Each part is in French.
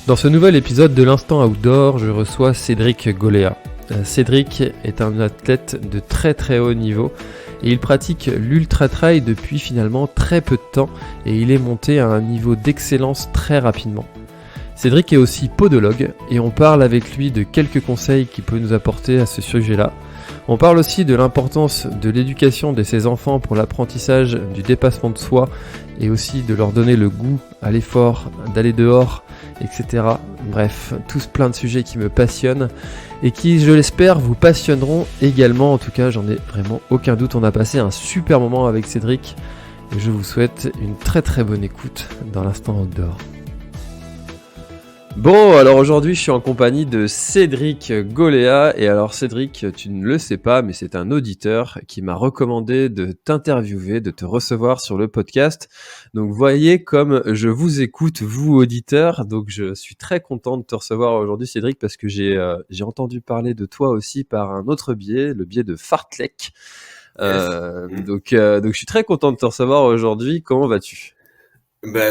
Dans ce nouvel épisode de l'Instant Outdoor, je reçois Cédric Goléa. Cédric est un athlète de très très haut niveau et il pratique l'ultra trail depuis finalement très peu de temps et il est monté à un niveau d'excellence très rapidement. Cédric est aussi podologue et on parle avec lui de quelques conseils qu'il peut nous apporter à ce sujet-là. On parle aussi de l'importance de l'éducation de ses enfants pour l'apprentissage du dépassement de soi et aussi de leur donner le goût à l'effort, d'aller dehors, etc. Bref, tous plein de sujets qui me passionnent et qui, je l'espère, vous passionneront également. En tout cas, j'en ai vraiment aucun doute. On a passé un super moment avec Cédric et je vous souhaite une très très bonne écoute dans l'Instant Outdoor. Bon, alors aujourd'hui je suis en compagnie de Cédric Goléa et alors Cédric, tu ne le sais pas mais c'est un auditeur qui m'a recommandé de t'interviewer, de te recevoir sur le podcast. Donc voyez comme je vous écoute vous auditeurs, donc je suis très content de te recevoir aujourd'hui Cédric parce que j'ai entendu parler de toi aussi par un autre biais, le biais de Fartlek. Yes. Donc je suis très content de te recevoir aujourd'hui, comment vas-tu ?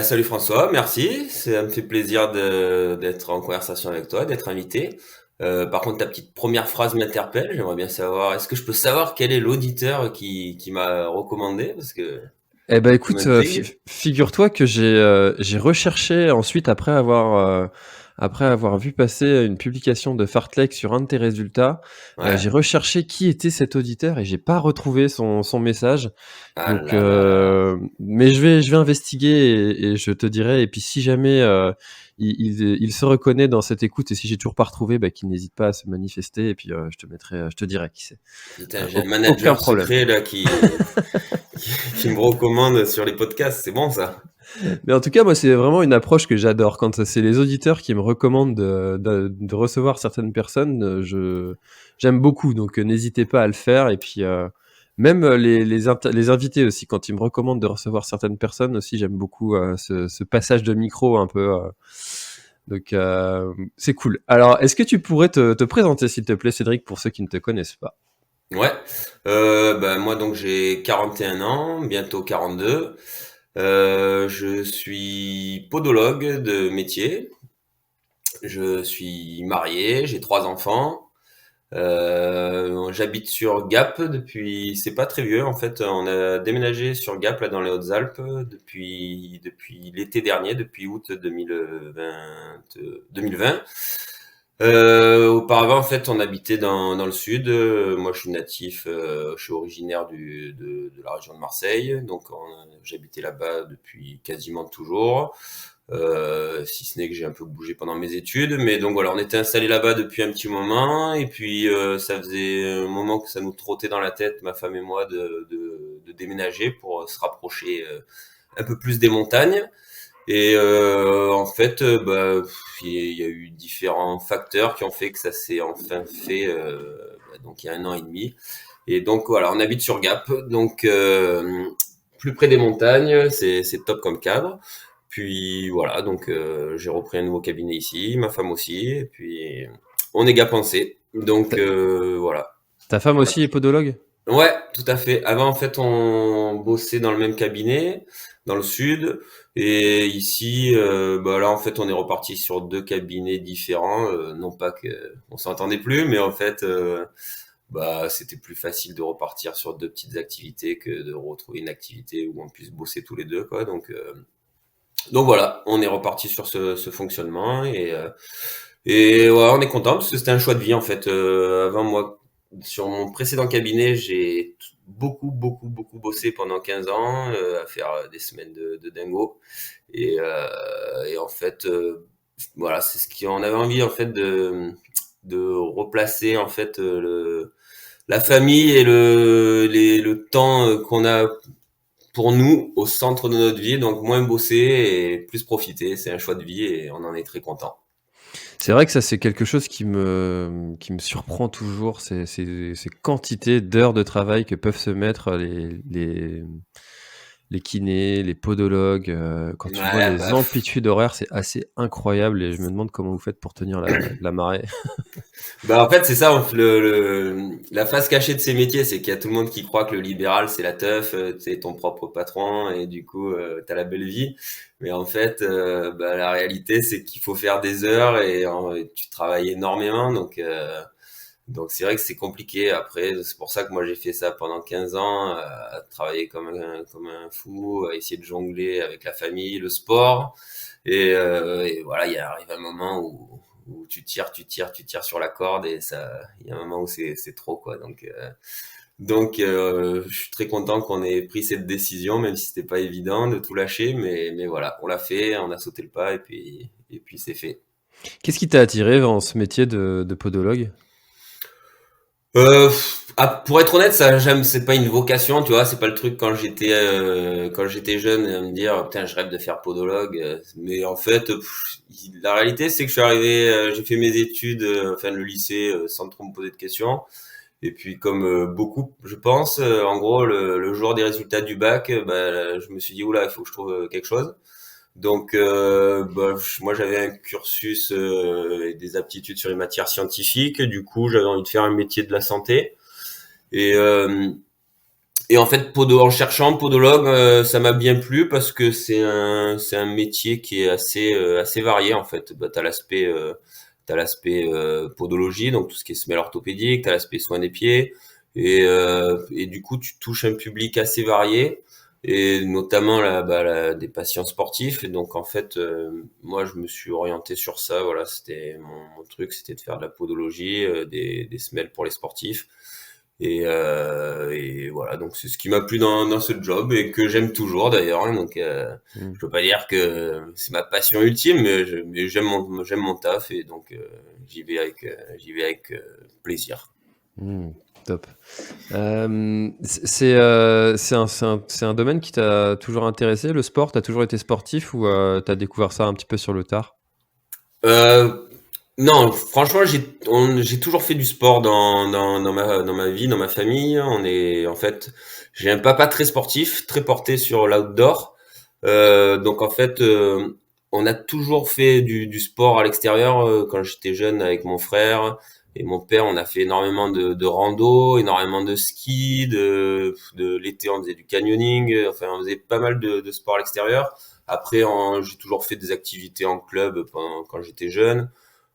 Salut François, merci. Ça me fait plaisir d'être en conversation avec toi, d'être invité. Par contre, ta petite première phrase m'interpelle. J'aimerais bien savoir, est-ce que je peux savoir quel est l'auditeur qui m'a recommandé? Parce que Eh ben ça écoute, m'intrigue. figure-toi que j'ai recherché ensuite après avoir vu passer une publication de Fartlek sur un de tes résultats, j'ai Ouais. recherché qui était cet auditeur et j'ai pas retrouvé son message. Ah Donc, là là là. mais je vais investiguer et je te dirai. Et puis si jamais il se reconnaît dans cette écoute et si j'ai toujours pas retrouvé, bah, qu'il n'hésite pas à se manifester et puis je te dirai qui c'est. Putain, j'ai un Aucun manager problème. secret là qui me recommande sur les podcasts. C'est bon ça? Mais en tout cas, moi, c'est vraiment une approche que j'adore. Quand c'est les auditeurs qui me recommandent de recevoir certaines personnes, j'aime beaucoup. Donc, n'hésitez pas à le faire. Et puis, même les invités aussi, quand ils me recommandent de recevoir certaines personnes aussi, j'aime beaucoup ce passage de micro un peu. Donc, c'est cool. Alors, est-ce que tu pourrais te présenter, s'il te plaît, Cédric, pour ceux qui ne te connaissent pas? Ouais. Moi donc j'ai 41 ans, bientôt 42. Je suis podologue de métier. Je suis marié, j'ai 3 enfants. J'habite sur Gap depuis, c'est pas très vieux en fait. On a déménagé sur Gap là dans les Hautes-Alpes depuis l'été dernier, depuis août 2020. Auparavant en fait, on habitait dans le sud. Moi, je suis natif, je suis originaire de la région de Marseille, donc j'habitais là-bas depuis quasiment toujours. Si ce n'est que j'ai un peu bougé pendant mes études, mais donc voilà, on était installé là-bas depuis un petit moment, et puis ça faisait un moment que ça nous trottait dans la tête, ma femme et moi, de déménager pour se rapprocher un peu plus des montagnes. Et en fait, il y a eu différents facteurs qui ont fait que ça s'est enfin fait, donc il y a 1 an et demi. Et donc voilà, on habite sur Gap, donc plus près des montagnes, c'est top comme cadre. Puis voilà, donc j'ai repris un nouveau cabinet ici, ma femme aussi, et puis on est gapancé. Donc Ta, voilà. ta femme aussi est podologue? Ouais, tout à fait. Avant, en fait, on bossait dans le même cabinet, dans le sud, et ici, là, en fait, on est reparti sur 2 cabinets différents. Non pas que on s'entendait plus, mais en fait, c'était plus facile de repartir sur 2 petites activités que de retrouver une activité où on puisse bosser tous les deux, quoi. Donc voilà, on est reparti sur ce fonctionnement et ouais, on est content parce que c'était un choix de vie en fait. Avant moi, sur mon précédent cabinet, j'ai beaucoup bossé pendant 15 ans à faire des semaines de dingo et en fait voilà, c'est ce qu'on avait envie en fait de replacer en fait la famille et le temps qu'on a pour nous au centre de notre vie, donc moins bosser et plus profiter. C'est un choix de vie et on en est très content. C'est vrai que ça, c'est quelque chose qui me surprend toujours, ces quantités d'heures de travail que peuvent se mettre les kinés, les podologues. Quand tu vois Ouais, les amplitudes horaires, c'est assez incroyable et je me demande comment vous faites pour tenir la marée. bah en fait c'est ça, la face cachée de ces métiers, c'est qu'il y a tout le monde qui croit que le libéral c'est la teuf, t'es ton propre patron et du coup t'as la belle vie. Mais en fait, bah, la réalité c'est qu'il faut faire des heures et tu travailles énormément, donc c'est vrai que c'est compliqué. Après, c'est pour ça que moi j'ai fait ça pendant 15 ans, à travailler comme un fou, à essayer de jongler avec la famille, le sport. Et voilà, il arrive un moment où tu tires sur la corde et ça, il y a un moment où c'est trop quoi. Donc, je suis très content qu'on ait pris cette décision, même si c'était pas évident de tout lâcher, mais voilà, on l'a fait, on a sauté le pas et puis c'est fait. Qu'est-ce qui t'a attiré dans ce métier de podologue? Pour être honnête, ça, c'est pas une vocation, tu vois, c'est pas le truc quand j'étais jeune à me dire putain, je rêve de faire podologue. Mais en fait, la réalité, c'est que je suis arrivé, j'ai fait mes études, enfin le lycée, sans trop me poser de questions. Et puis comme beaucoup, je pense, en gros, le jour des résultats du bac, bah, je me suis dit oula, il faut que je trouve quelque chose. Donc, bah, moi, j'avais un cursus et des aptitudes sur les matières scientifiques. Du coup, j'avais envie de faire un métier de la santé. Et, euh, et en fait, en cherchant podologue, ça m'a bien plu parce que c'est un métier qui est assez varié en fait. Bah, t'as l'aspect podologie, donc tout ce qui est semelle orthopédique, t'as l'aspect soins des pieds, et du coup, tu touches un public assez varié et notamment des patients sportifs. Et donc en fait, moi, je me suis orienté sur ça. Voilà, c'était mon truc, c'était de faire de la podologie, des semelles pour les sportifs. Et voilà, donc c'est ce qui m'a plu dans ce job et que j'aime toujours d'ailleurs, hein. Donc Mmh. je veux pas dire que c'est ma passion ultime, mais j'aime mon taf et donc j'y vais avec plaisir. Mmh. Top. C'est un domaine qui t'a toujours intéressé, le sport? T'as toujours été sportif ou t'as découvert ça un petit peu sur le tard? Euh, non, franchement, j'ai toujours fait du sport dans ma vie, dans ma famille. En fait, j'ai un papa très sportif, très porté sur l'outdoor. Donc en fait, on a toujours fait du sport à l'extérieur. Quand j'étais jeune avec mon frère et mon père, on a fait énormément de rando, énormément de ski, de l'été on faisait du canyoning. Enfin, on faisait pas mal de sport à l'extérieur. Après, j'ai toujours fait des activités en club quand j'étais jeune.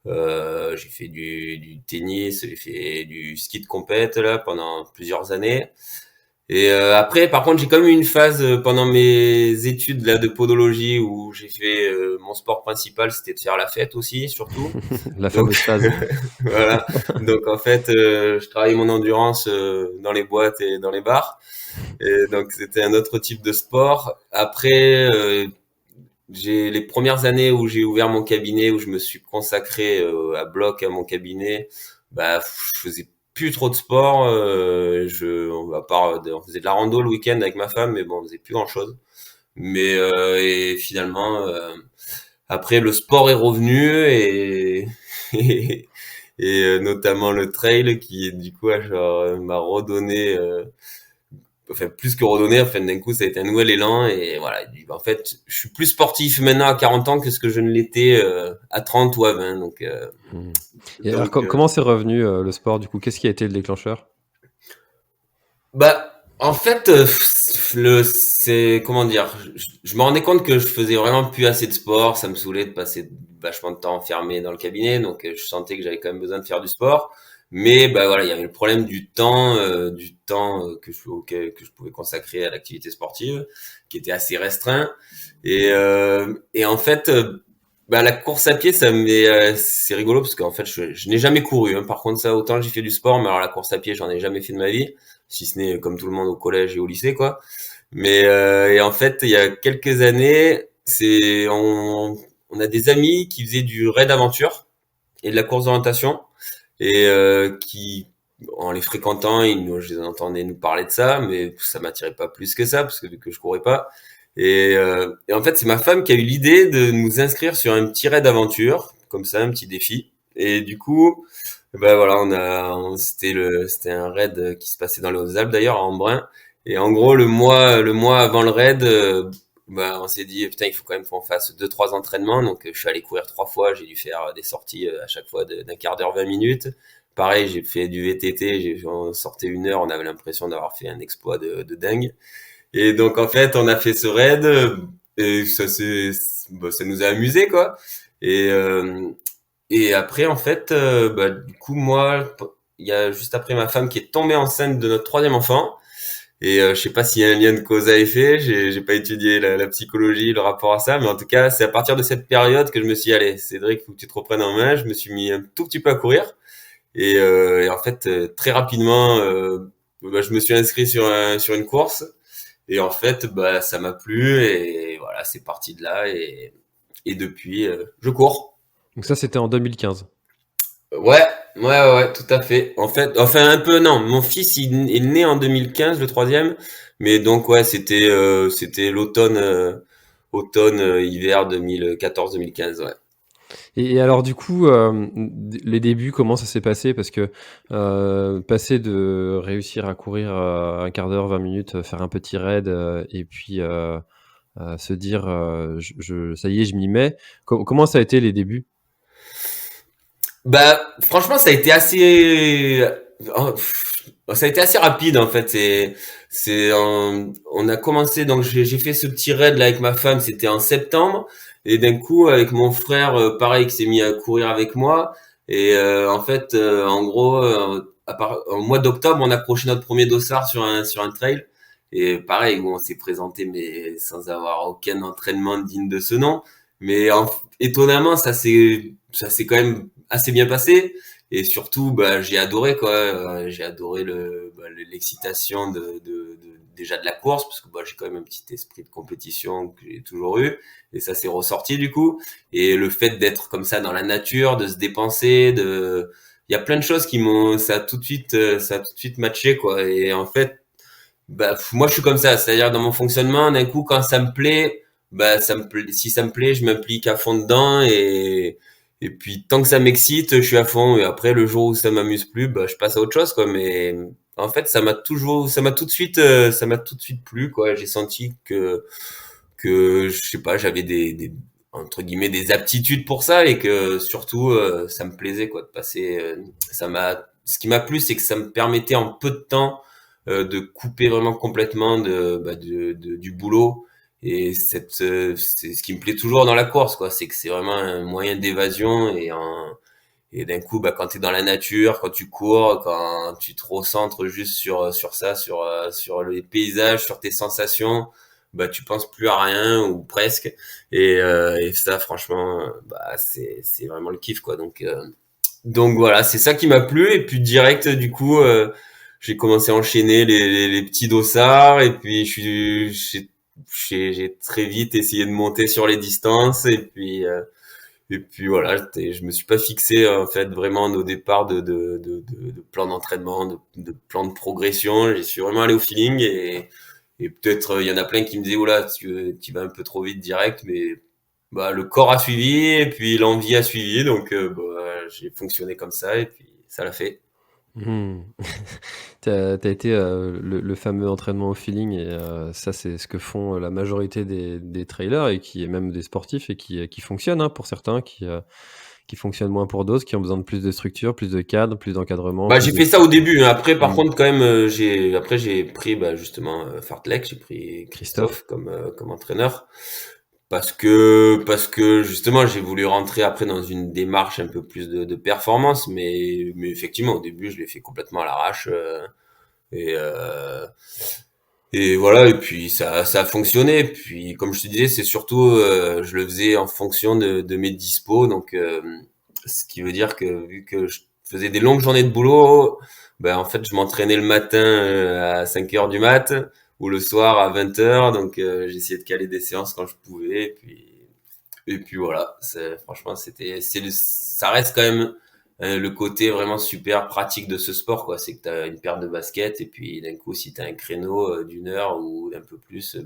J'ai fait du tennis, j'ai fait du ski de compète là pendant plusieurs années. Et après, par contre, j'ai quand même eu une phase pendant mes études là de podologie où j'ai fait mon sport principal, c'était de faire la fête aussi, surtout. La Donc fameuse phase. voilà. Donc en fait, je travaillais mon endurance dans les boîtes et dans les bars. Et donc c'était un autre type de sport. Après, j'ai les premières années où j'ai ouvert mon cabinet, où je me suis consacré à bloc à mon cabinet, bah je faisais plus trop de sport. À part, on faisait de la rando le week-end avec ma femme, mais bon, on faisait plus grand-chose. Mais et finalement, après le sport est revenu et, notamment le trail qui du coup m'a redonné. Enfin plus que redonner, enfin d'un coup ça a été un nouvel élan et voilà. En fait, je suis plus sportif maintenant à 40 ans que ce que je ne l'étais à 30 ou à 20. Donc Mmh. Et alors donc comment c'est revenu, le sport du coup? Qu'est-ce qui a été le déclencheur? bah en fait c'est comment dire, je me rendais compte que je faisais vraiment plus assez de sport, ça me saoulait de passer vachement de temps enfermé dans le cabinet, donc je sentais que j'avais quand même besoin de faire du sport. Mais bah voilà, il y avait le problème du temps que je pouvais consacrer à l'activité sportive, qui était assez restreint. Et en fait, bah la course à pied, c'est rigolo parce qu'en fait, je n'ai jamais couru, hein. Par contre, ça, autant j'ai fait du sport, mais alors la course à pied, j'en ai jamais fait de ma vie, si ce n'est comme tout le monde au collège et au lycée, quoi. Mais et en fait, il y a quelques années, on a des amis qui faisaient du raid aventure et de la course d'orientation et en les fréquentant, je les entendais nous parler de ça, mais ça m'attirait pas plus que ça parce que vu que je courais pas. Et en fait, c'est ma femme qui a eu l'idée de nous inscrire sur un petit raid d'aventure, comme ça, un petit défi. Et du coup, ben voilà, c'était un raid qui se passait dans les Hautes-Alpes d'ailleurs, à Embrun. Et en gros, le mois avant le raid, on s'est dit, putain, il faut quand même qu'on fasse 2, 3 entraînements. Donc, je suis allé courir 3 fois. J'ai dû faire des sorties à chaque fois d'un quart d'heure, 20 minutes. Pareil, j'ai fait du VTT. On sortait 1 heure. On avait l'impression d'avoir fait un exploit de dingue. Et donc, en fait, on a fait ce raid. Et ça nous a amusé, quoi. Et, euh, et après, en fait, du coup, moi, il y a juste après ma femme qui est tombée enceinte de notre troisième enfant. Et je sais pas s'il y a un lien de cause à effet, j'ai pas étudié la psychologie, le rapport à ça, mais en tout cas, c'est à partir de cette période que je me suis dit, allez, Cédric, faut que tu te reprennes en main. Je me suis mis un tout petit peu à courir. Et en fait, très rapidement, je me suis inscrit sur une course. Et en fait, ça m'a plu. Et voilà, c'est parti de là. Et depuis, je cours. Donc ça, c'était en 2015. Ouais, ouais, tout à fait. En fait, enfin un peu non. Mon fils, il est né en 2015, le troisième, mais donc ouais, c'était l'automne, hiver 2014-2015, ouais. Et alors du coup, les débuts, comment ça s'est passé? Parce que, passer de réussir à courir, 1/4 d'heure, 20 minutes, faire un petit raid, et puis, se dire, je ça y est, je m'y mets. Comment ça a été les débuts? Franchement, ça a été assez rapide en fait. On a commencé donc j'ai fait ce petit raid là avec ma femme, c'était en septembre, et d'un coup avec mon frère, pareil, qui s'est mis à courir avec moi. Et en fait, en gros, au mois d'octobre, on a accroché notre premier dossard sur un trail. Et pareil, où on s'est présenté mais sans avoir aucun entraînement digne de ce nom. Mais étonnamment, ça s'est quand même assez bien passé. Et surtout, j'ai adoré quoi. J'ai adoré l'excitation déjà de la course, parce que j'ai quand même un petit esprit de compétition que j'ai toujours eu, et ça s'est ressorti du coup. Et le fait d'être comme ça dans la nature, de se dépenser, il y a plein de choses ça a tout de suite matché quoi. Et en fait, moi je suis comme ça, c'est-à-dire dans mon fonctionnement, d'un coup quand ça me plaît, si ça me plaît, je m'implique à fond dedans. Et puis tant que ça m'excite, je suis à fond. Et après le jour où ça m'amuse plus, je passe à autre chose quoi. Mais en fait, ça m'a tout de suite plu quoi. J'ai senti que je sais pas, j'avais des entre guillemets des aptitudes pour ça, et que surtout ça me plaisait quoi de passer. Ce qui m'a plu, c'est que ça me permettait en peu de temps de couper vraiment complètement du boulot. Et c'est ce qui me plaît toujours dans la course quoi, c'est que c'est vraiment un moyen d'évasion. Et d'un coup, quand tu es dans la nature, quand tu cours, quand tu te recentres juste sur ça, sur les paysages, sur tes sensations, tu penses plus à rien ou presque. Et ça, franchement, c'est vraiment le kiff quoi. Donc voilà, c'est ça qui m'a plu. Et puis direct, du coup, j'ai commencé à enchaîner les petits dossards. Et puis j'ai très vite essayé de monter sur les distances. Et puis voilà, je me suis pas fixé en fait vraiment au départ de plan d'entraînement, de plan de progression. J'y suis vraiment allé au feeling. Et peut-être il y en a plein qui me disaient, oula, tu vas un peu trop vite direct. Mais le corps a suivi, et puis l'envie a suivi. Donc j'ai fonctionné comme ça, et puis ça l'a fait. Mmh. Tu été, le fameux entraînement au feeling, et ça, c'est ce que font la majorité des trailers, et qui est même des sportifs, et qui fonctionne, hein, pour certains, qui fonctionnent moins pour d'autres, qui ont besoin de plus de structure, plus de cadre, plus d'encadrement, plus J'ai de fait ça au début, hein. Après, par mmh, contre, quand même, j'ai pris justement Fartlek, j'ai pris Christophe? Christophe comme entraîneur. Parce que justement, j'ai voulu rentrer après dans une démarche un peu plus de performance. Mais effectivement, au début, je l'ai fait complètement à l'arrache. Et, euh, et voilà, et puis ça a fonctionné. Puis comme je te disais, c'est surtout, je le faisais en fonction de mes dispos. Donc, ce qui veut dire que vu que je faisais des longues journées de boulot, en fait, je m'entraînais le matin à 5 heures du mat, ou le soir à 20 heures. Donc, j'essayais de caler des séances quand je pouvais. Et puis voilà, franchement, ça reste quand même le côté vraiment super pratique de ce sport, quoi. C'est que tu as une paire de baskets, et puis d'un coup, si tu as un créneau d'1 heure ou d'un peu plus,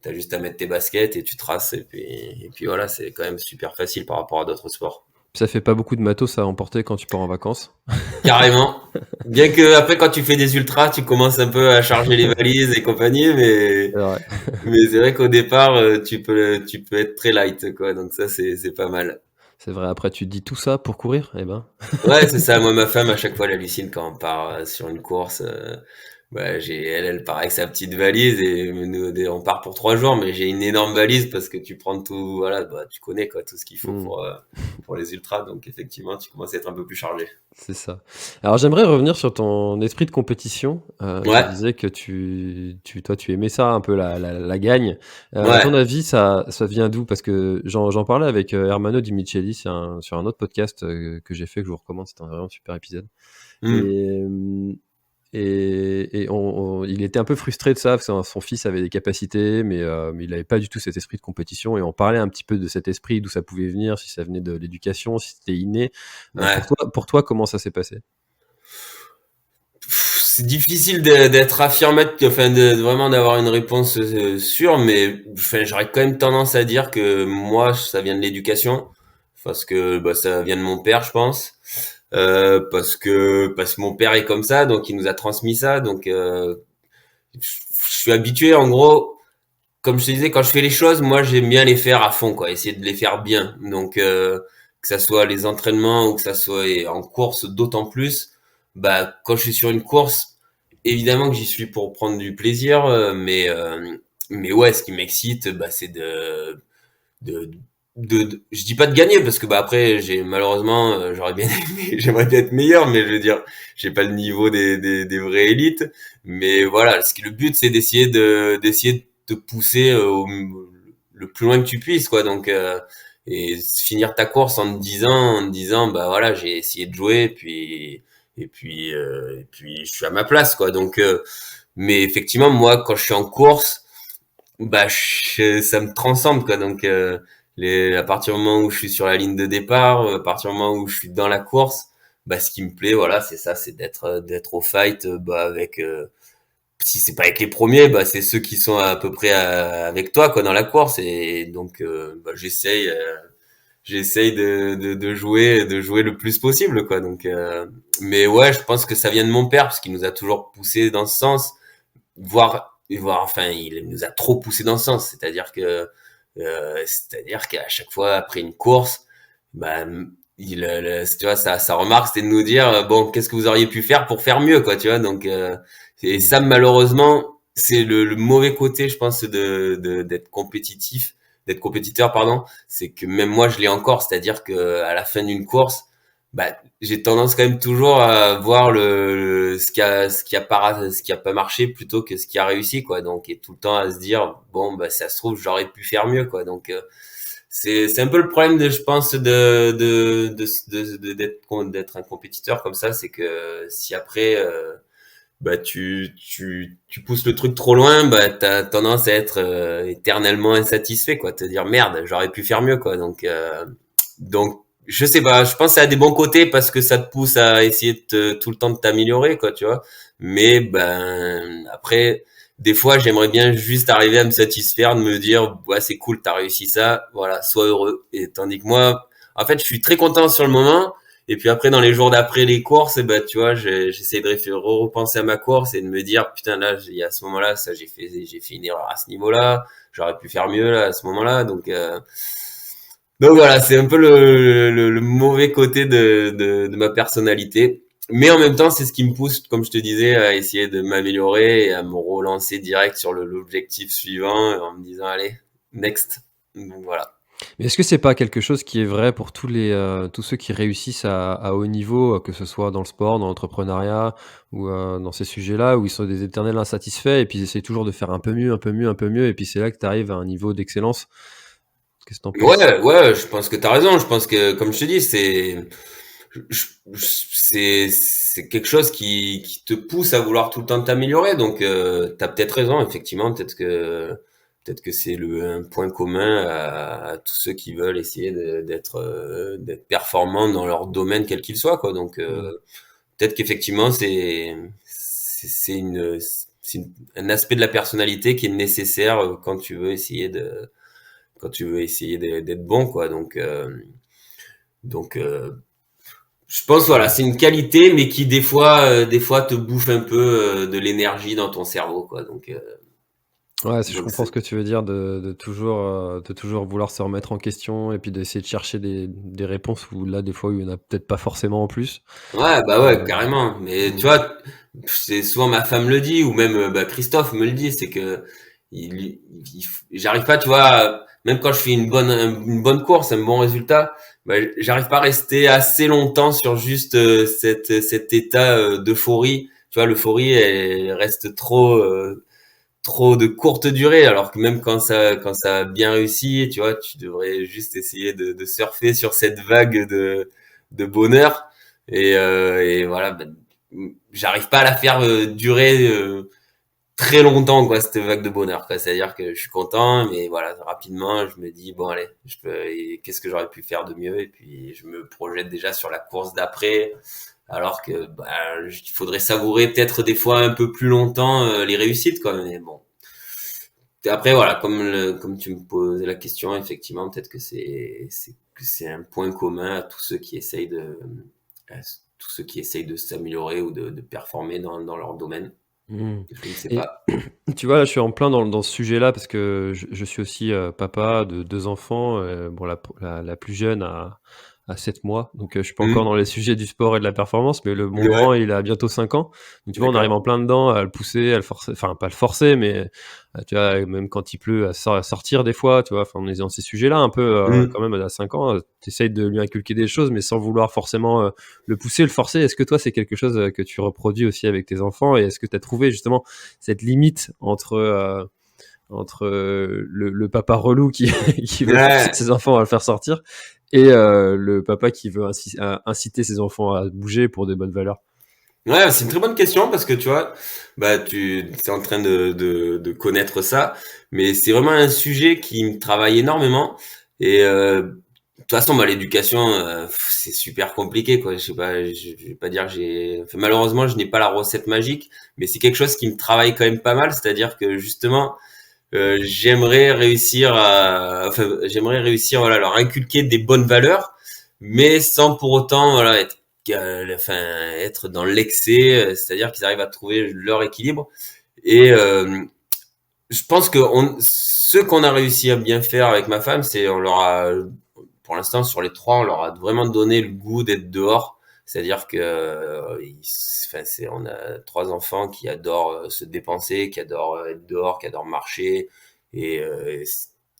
tu as juste à mettre tes baskets et tu traces. Et puis voilà, c'est quand même super facile par rapport à d'autres sports. Ça fait pas beaucoup de matos à emporter quand tu pars en vacances. Carrément. Bien que après, quand tu fais des ultras, tu commences un peu à charger les valises et compagnie, C'est vrai. mais c'est vrai qu'au départ, tu peux être très light, quoi. Donc ça, c'est pas mal. C'est vrai. Après, tu te dis tout ça pour courir? Eh ben. Ouais, c'est ça. Moi, ma femme, à chaque fois, elle hallucine quand on part sur une course. Elle part avec sa petite valise et on part pour 3 jours, mais j'ai une énorme valise parce que tu prends tout, voilà, tu connais quoi, tout ce qu'il faut Hmm. pour les ultras. Donc effectivement, tu commences à être un peu plus chargé. C'est ça. Alors j'aimerais revenir sur ton esprit de compétition. Tu Ouais, disais que toi, tu aimais ça un peu la gagne. À ouais. ton avis, ça vient d'où? Parce que j'en parlais avec Hermano Di Micheli sur un autre podcast que j'ai fait, que je vous recommande. C'était un vraiment super épisode. Hmm. Et, il était un peu frustré de ça, parce que son fils avait des capacités, mais il n'avait pas du tout cet esprit de compétition. Et on parlait un petit peu de cet esprit, d'où ça pouvait venir, si ça venait de l'éducation, si c'était inné. Ouais. Pour toi, comment ça s'est passé? C'est difficile d'être affirmatif, enfin vraiment d'avoir une réponse sûre, mais enfin j'aurais quand même tendance à dire que moi ça vient de l'éducation, parce que ça vient de mon père, je pense. Parce que mon père est comme ça, donc il nous a transmis ça. Donc je suis habitué, en gros, comme je te disais, quand je fais les choses, moi j'aime bien les faire à fond, quoi, essayer de les faire bien. Donc que ça soit les entraînements ou que ça soit en course, d'autant plus. Quand je suis sur une course, évidemment que j'y suis pour prendre du plaisir, mais ouais, ce qui m'excite, c'est de, je dis pas de gagner parce que après j'ai malheureusement j'aurais bien aimé, j'aimerais bien être meilleur, mais je veux dire j'ai pas le niveau des vraies élites, mais voilà, le but c'est d'essayer de te pousser le plus loin que tu puisses, quoi. Donc et finir ta course en te disant bah voilà, j'ai essayé de jouer, et puis je suis à ma place, quoi. Donc mais effectivement moi quand je suis en course, ça me transcende, quoi. Donc à partir du moment où je suis sur la ligne de départ, à partir du moment où je suis dans la course, ce qui me plaît, voilà, c'est ça, c'est d'être au fight, avec si c'est pas avec les premiers, c'est ceux qui sont à peu près avec toi, quoi, dans la course. Et donc j'essaye de jouer le plus possible, quoi. Donc mais ouais, je pense que ça vient de mon père parce qu'il nous a toujours poussé dans ce sens, voire enfin il nous a trop poussé dans ce sens, c'est-à-dire qu'à chaque fois après une course, bah tu vois, sa remarque c'était de nous dire bon, qu'est-ce que vous auriez pu faire pour faire mieux, quoi, tu vois. Donc et Hmm. ça, malheureusement, c'est le mauvais côté, je pense, d'être compétitif, d'être compétiteur, pardon. C'est que même moi je l'ai encore, c'est-à-dire que à la fin d'une course, j'ai tendance quand même toujours à voir ce qui a pas marché plutôt que ce qui a réussi, quoi. Donc et tout le temps à se dire bon, ça se trouve j'aurais pu faire mieux, quoi. Donc c'est un peu le problème, je pense, d'être un compétiteur comme ça, c'est que si après tu pousses le truc trop loin, t'as tendance à être éternellement insatisfait, quoi, te dire merde, j'aurais pu faire mieux, quoi. Donc je sais pas, je pense que ça a des bons côtés parce que ça te pousse à essayer tout le temps de t'améliorer, quoi, tu vois. Mais après, des fois j'aimerais bien juste arriver à me satisfaire, de me dire ouais, c'est cool, t'as réussi ça, voilà, sois heureux. Et tandis que moi, en fait, je suis très content sur le moment. Et puis après, dans les jours d'après les courses, tu vois, j'essaie de repenser à ma course et de me dire, putain, là, il y a ce moment-là, ça, j'ai fait une erreur à ce niveau-là, j'aurais pu faire mieux là, à ce moment-là. Donc voilà, c'est un peu le mauvais côté de ma personnalité. Mais en même temps, c'est ce qui me pousse, comme je te disais, à essayer de m'améliorer et à me relancer direct sur l'objectif suivant en me disant, allez, next. Donc voilà. Mais est-ce que c'est pas quelque chose qui est vrai pour tous ceux qui réussissent à haut niveau, que ce soit dans le sport, dans l'entrepreneuriat ou dans ces sujets-là où ils sont des éternels insatisfaits et puis ils essaient toujours de faire un peu mieux, un peu mieux, un peu mieux et puis c'est là que tu arrives à un niveau d'excellence? Qu'est-ce que tu en penses? Ouais, ouais, je pense que t'as raison. Je pense que, comme je te dis, c'est quelque chose qui te pousse à vouloir tout le temps t'améliorer. Donc, t'as peut-être raison, effectivement. Peut-être que c'est un point commun à tous ceux qui veulent essayer d'être performants dans leur domaine, quel qu'il soit, quoi. Donc, Mmh. peut-être qu'effectivement, un aspect de la personnalité qui est nécessaire quand tu veux essayer d'être bon, quoi. Donc Donc, je pense voilà, c'est une qualité, mais qui des fois te bouffe un peu de l'énergie dans ton cerveau, quoi. Ouais, si je Donc comprends c'est ce que tu veux dire de toujours vouloir se remettre en question et puis d'essayer de chercher des réponses où là, des fois, il y en a peut-être pas forcément en plus. ouais, bah ouais, Heu, carrément. Mais tu mmh, vois, c'est souvent ma femme le dit, ou même bah, Christophe me le dit, c'est que j'arrive pas, tu vois, même quand je fais une bonne course, un bon résultat, bah, j'arrive pas à rester assez longtemps sur juste cet état d'euphorie. Tu vois, l'euphorie, elle reste trop de courte durée, alors que même quand ça a bien réussi, tu vois, tu devrais juste essayer de surfer sur cette vague de bonheur. Et voilà, ben, j'arrive pas à la faire durer très longtemps, quoi, cette vague de bonheur, quoi. C'est-à-dire que je suis content, mais voilà, rapidement, je me dis, bon, allez, et qu'est-ce que j'aurais pu faire de mieux? Et puis, je me projette déjà sur la course d'après, alors que, bah, il faudrait savourer peut-être des fois un peu plus longtemps les réussites, quoi. Mais bon. Et après, voilà, comme tu me posais la question, effectivement, peut-être que que c'est un point commun à tous ceux qui essayent à tous ceux qui essayent de s'améliorer ou de performer dans leur domaine. mmh Je ne sais et pas. tu vois, là, je suis en plein dans ce sujet-là parce que je suis aussi, papa de 2 enfants, bon la plus jeune a 7 mois, donc je suis pas encore Hmm. dans les sujets du sport et de la performance, mais le mon Ouais, grand, il a bientôt 5 ans. Donc tu vois, on arrive d'accord. en plein dedans à le pousser, à le forcer, enfin pas le forcer, mais tu vois, même quand il pleut, à sortir des fois, tu vois? Enfin, on est dans ces sujets-là un peu, Hmm. quand même à 5 ans, tu essayes de lui inculquer des choses, mais sans vouloir forcément, le pousser, le forcer. Est-ce que toi, c'est quelque chose, que tu reproduis aussi avec tes enfants et est-ce que tu as trouvé justement cette limite entre le papa relou qui qui veut forcer Ouais. ses enfants à le faire sortir et le papa qui veut inciter ses enfants à bouger pour des bonnes valeurs? Ouais, c'est une très bonne question parce que tu vois, bah tu es en train de connaître ça, mais c'est vraiment un sujet qui me travaille énormément. Et de toute façon, bah, l'éducation, c'est super compliqué, quoi. Je sais pas, je vais pas dire que enfin, malheureusement, je n'ai pas la recette magique, mais c'est quelque chose qui me travaille quand même pas mal. C'est-à-dire que justement, j'aimerais réussir, voilà, leur inculquer des bonnes valeurs, mais sans pour autant, voilà, être dans l'excès, c'est-à-dire qu'ils arrivent à trouver leur équilibre. Et je pense que ce qu'on a réussi à bien faire avec ma femme, c'est on leur a, pour l'instant, sur les trois, on leur a vraiment donné le goût d'être dehors. C'est-à-dire que, on a trois enfants qui adorent se dépenser, qui adorent être dehors, qui adorent marcher. Et,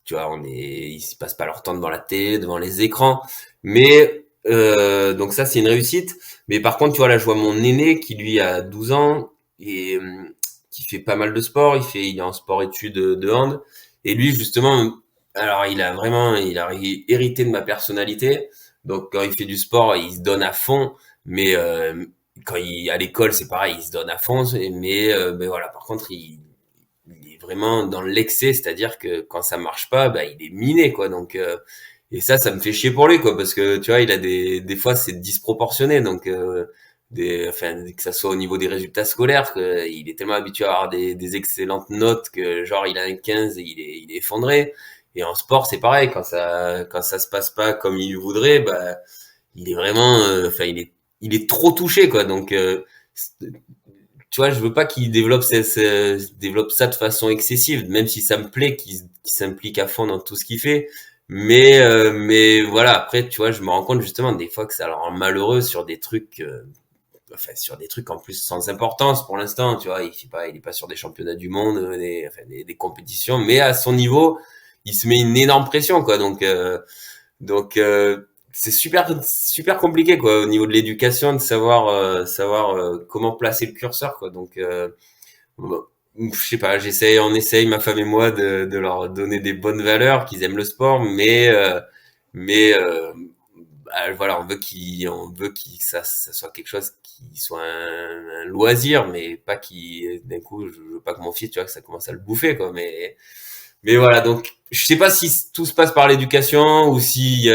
tu vois, ils passent pas leur temps devant la télé, devant les écrans. Mais, donc ça, c'est une réussite. Mais par contre, tu vois, là, je vois mon aîné qui, lui, a 12 ans et qui fait pas mal de sport. Il est en sport-études de hand. Et lui, justement, alors, il a hérité de ma personnalité. Donc, quand il fait du sport, il se donne à fond. Mais à l'école, c'est pareil, il se donne à fond. Mais voilà, par contre, il est vraiment dans l'excès, c'est-à-dire que quand ça marche pas, bah, il est miné, quoi. Donc, et ça me fait chier pour lui, quoi, parce que tu vois, il a des fois, c'est disproportionné. Donc, enfin, que ça soit au niveau des résultats scolaires, que il est tellement habitué à avoir des excellentes notes que genre il a un 15 et il est effondré. Et en sport, c'est pareil, quand ça se passe pas comme il voudrait, bah, il est vraiment, enfin, il est trop touché, quoi. Donc, tu vois, je veux pas qu'il développe ça de façon excessive, même si ça me plaît qu'il s'implique à fond dans tout ce qu'il fait. Mais voilà, après, tu vois, je me rends compte justement des fois que ça le rend malheureux sur des trucs, enfin, sur des trucs en plus sans importance pour l'instant, tu vois, il est pas sur des championnats du monde, des compétitions, mais à son niveau, il se met une énorme pression, quoi. Donc, c'est super compliqué, quoi, au niveau de l'éducation, de savoir comment placer le curseur, quoi. Bon, je sais pas, on essaye, ma femme et moi, de leur donner des bonnes valeurs, qu'ils aiment le sport, mais voilà, on veut ça soit quelque chose qui soit un loisir, mais pas d'un coup, je veux pas que mon fils, tu vois, que ça commence à le bouffer, quoi. Mais voilà, donc je sais pas si tout se passe par l'éducation ou si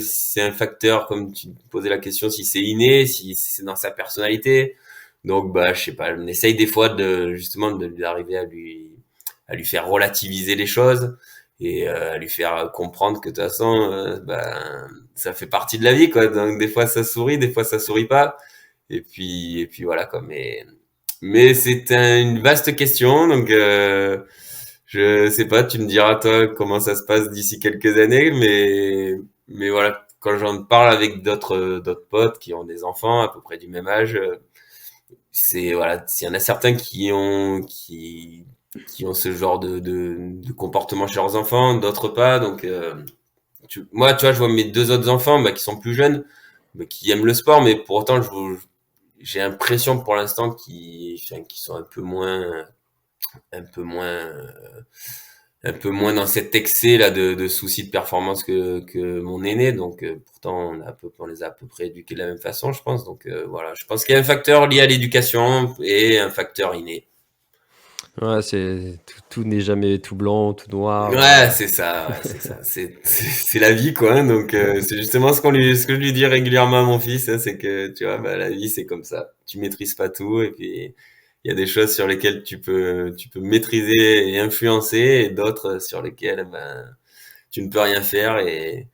c'est un facteur, comme tu me posais la question, si c'est inné, si c'est dans sa personnalité. Donc bah je sais pas, on essaye des fois d'arriver à lui faire relativiser les choses et à lui faire comprendre que de toute façon, ça fait partie de la vie, quoi. Donc des fois ça sourit, des fois ça sourit pas. Et puis voilà, quoi. Mais c'est une vaste question, donc je sais pas. Tu me diras toi comment ça se passe d'ici quelques années, mais voilà. Quand j'en parle avec d'autres potes qui ont des enfants à peu près du même âge, c'est voilà, s'il y en a certains qui ont ce genre de comportement chez leurs enfants, d'autres pas. Donc moi, tu vois, je vois mes deux autres enfants qui sont plus jeunes, qui aiment le sport, mais pour autant, j'ai l'impression pour l'instant qu'ils sont un peu moins, un peu moins dans cet excès là de soucis de performance que mon aîné. Donc pourtant, on les a à peu près éduqués de la même façon, je pense. Donc voilà, je pense qu'il y a un facteur lié à l'éducation et un facteur inné. Ouais, c'est tout n'est jamais tout blanc, tout noir. Ouais, c'est ça, ouais, c'est ça. C'est la vie, quoi. Hein. Donc, c'est justement ce que je lui dis régulièrement à mon fils, hein, c'est que, tu vois, la vie, c'est comme ça. Tu maîtrises pas tout, et puis, il y a des choses sur lesquelles tu peux maîtriser et influencer, et d'autres sur lesquelles, tu ne peux rien faire, et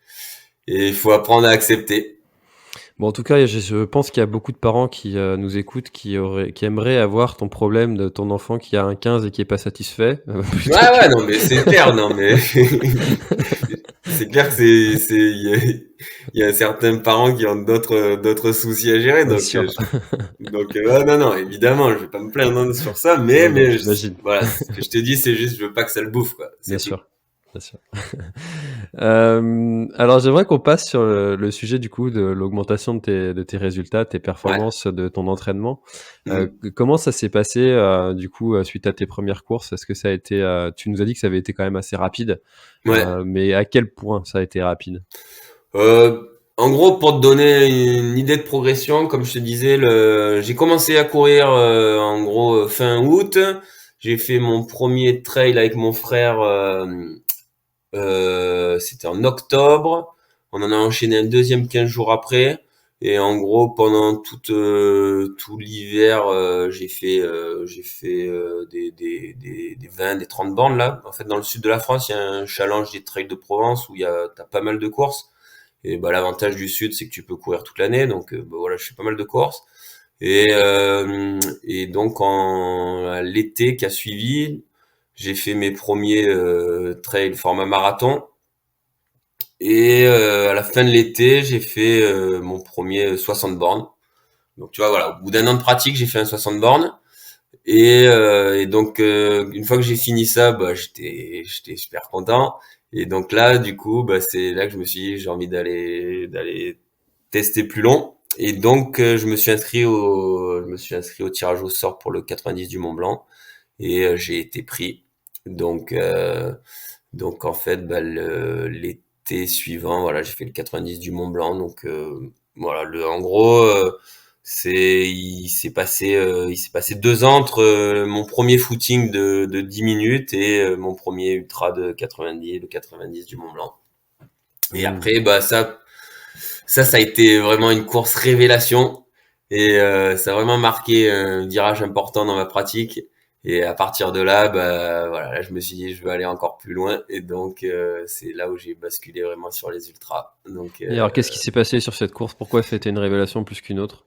il faut apprendre à accepter. Bon, en tout cas, je pense qu'il y a beaucoup de parents qui nous écoutent, qui aimeraient avoir ton problème de ton enfant qui a un 15 et qui est pas satisfait, Ouais, plutôt que. ouais, non, mais c'est clair, non, mais c'est clair que il y a certains parents qui ont d'autres soucis à gérer, Bien donc sûr. ouais, non, non, évidemment, je vais pas me plaindre hein, sur ça, mais Non, non, j'imagine. voilà, ce que je te dis, c'est juste, je veux pas que ça le bouffe, quoi, Bien c'est tout. sûr, bien sûr. Alors j'aimerais qu'on passe sur le sujet du coup de l'augmentation de tes résultats, tes Ouais. performances, de ton entraînement. Mm. Comment ça s'est passé du coup suite à tes premières courses? Est-ce que ça a été, tu nous as dit que ça avait été quand même assez rapide, Ouais. mais à quel point ça a été rapide? En gros, pour te donner une idée de progression, comme je te disais, j'ai commencé à courir en gros fin août. J'ai fait mon premier trail avec mon frère. C'était en octobre. On en a enchaîné un deuxième 15 jours après. Et en gros, pendant tout l'hiver, j'ai fait des 20, des 30 bornes là. En fait, dans le sud de la France, il y a un challenge des trails de Provence où t'as pas mal de courses. Et l'avantage du sud, c'est que tu peux courir toute l'année. Donc voilà, je fais pas mal de courses. Et donc à l'été qui a suivi, j'ai fait mes premiers trails format marathon. Et à la fin de l'été, j'ai fait mon premier 60 bornes. Donc tu vois, voilà, au bout d'un an de pratique, j'ai fait un 60 bornes. Et donc une fois que j'ai fini ça, j'étais super content. Et donc là, du coup, c'est là que je me suis dit, j'ai envie d'aller tester plus long. Et donc je me suis inscrit au tirage au sort pour le 90 du Mont Blanc et j'ai été pris. Donc en fait, l'été suivant, voilà, j'ai fait le 90 du Mont Blanc. Donc voilà, en gros, il s'est passé 2 ans entre mon premier footing de 10 minutes et mon premier ultra de 90, le 90 du Mont Blanc. Et Mmh. après, ça a été vraiment une course révélation et ça a vraiment marqué un virage important dans ma pratique. Et à partir de là, voilà, là, je me suis dit, je veux aller encore plus loin. Et donc, c'est là où j'ai basculé vraiment sur les ultras. Donc, Et alors qu'est-ce qui s'est passé sur cette course? Pourquoi c'était une révélation plus qu'une autre?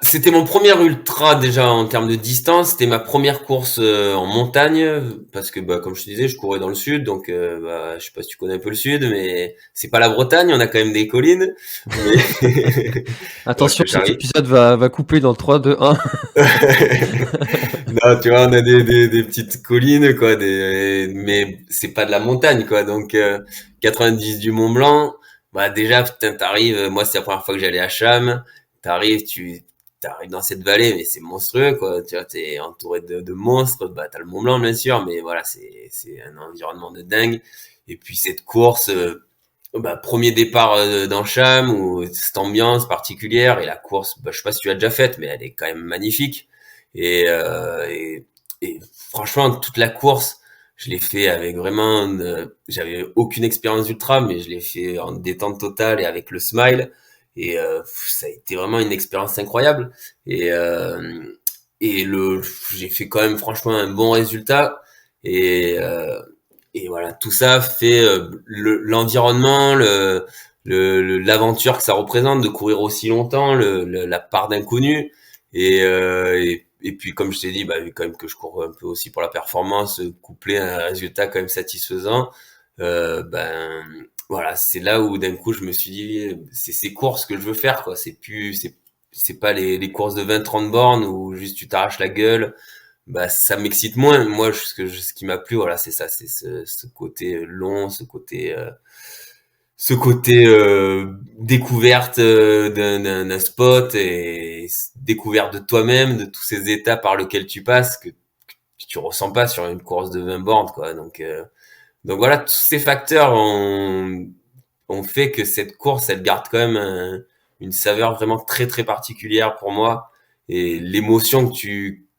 c'était mon premier ultra déjà en termes de distance. C'était ma première course en montagne parce que comme je te disais, je courais dans le sud, donc je sais pas si tu connais un peu le sud, mais c'est pas la Bretagne, on a quand même des collines. Mais bon, Attention, cet j'arrive. épisode va couper dans le 3, 2, 1. Non, tu vois, on a des petites collines, quoi, mais c'est pas de la montagne, quoi. Donc, 90 du Mont Blanc, déjà, putain, t'arrives, moi, c'est la première fois que j'allais à Cham, t'arrives dans cette vallée, mais c'est monstrueux, quoi. Tu vois, t'es entouré de monstres, t'as le Mont Blanc, bien sûr, mais voilà, c'est un environnement de dingue. Et puis, cette course, premier départ dans Cham, où cette ambiance particulière, et la course, je sais pas si tu l'as déjà faite, mais elle est quand même magnifique. Et franchement, toute la course, je l'ai fait avec vraiment, j'avais aucune expérience ultra, mais je l'ai fait en détente totale et avec le smile. Et ça a été vraiment une expérience incroyable. Et et j'ai fait quand même franchement un bon résultat. Et et voilà, tout ça fait l'environnement, l'aventure que ça représente de courir aussi longtemps, la part d'inconnu. Et puis, comme je t'ai dit, bah, vu quand même que je cours un peu aussi pour la performance, couplé à un résultat quand même satisfaisant, ben voilà, c'est là où d'un coup je me suis dit, c'est ces courses que je veux faire, quoi. C'est pas les courses de 20-30 bornes où juste tu t'arraches la gueule. Bah, ça m'excite moins. Moi, ce qui m'a plu, voilà, c'est ça, c'est ce côté long, ce côté découverte d'un spot et découverte de toi-même, de tous ces états par lesquels tu passes que tu ressens pas sur une course de 20 bornes, quoi. Donc voilà, tous ces facteurs ont fait que cette course, elle garde quand même une saveur vraiment très très particulière pour moi. Et l'émotion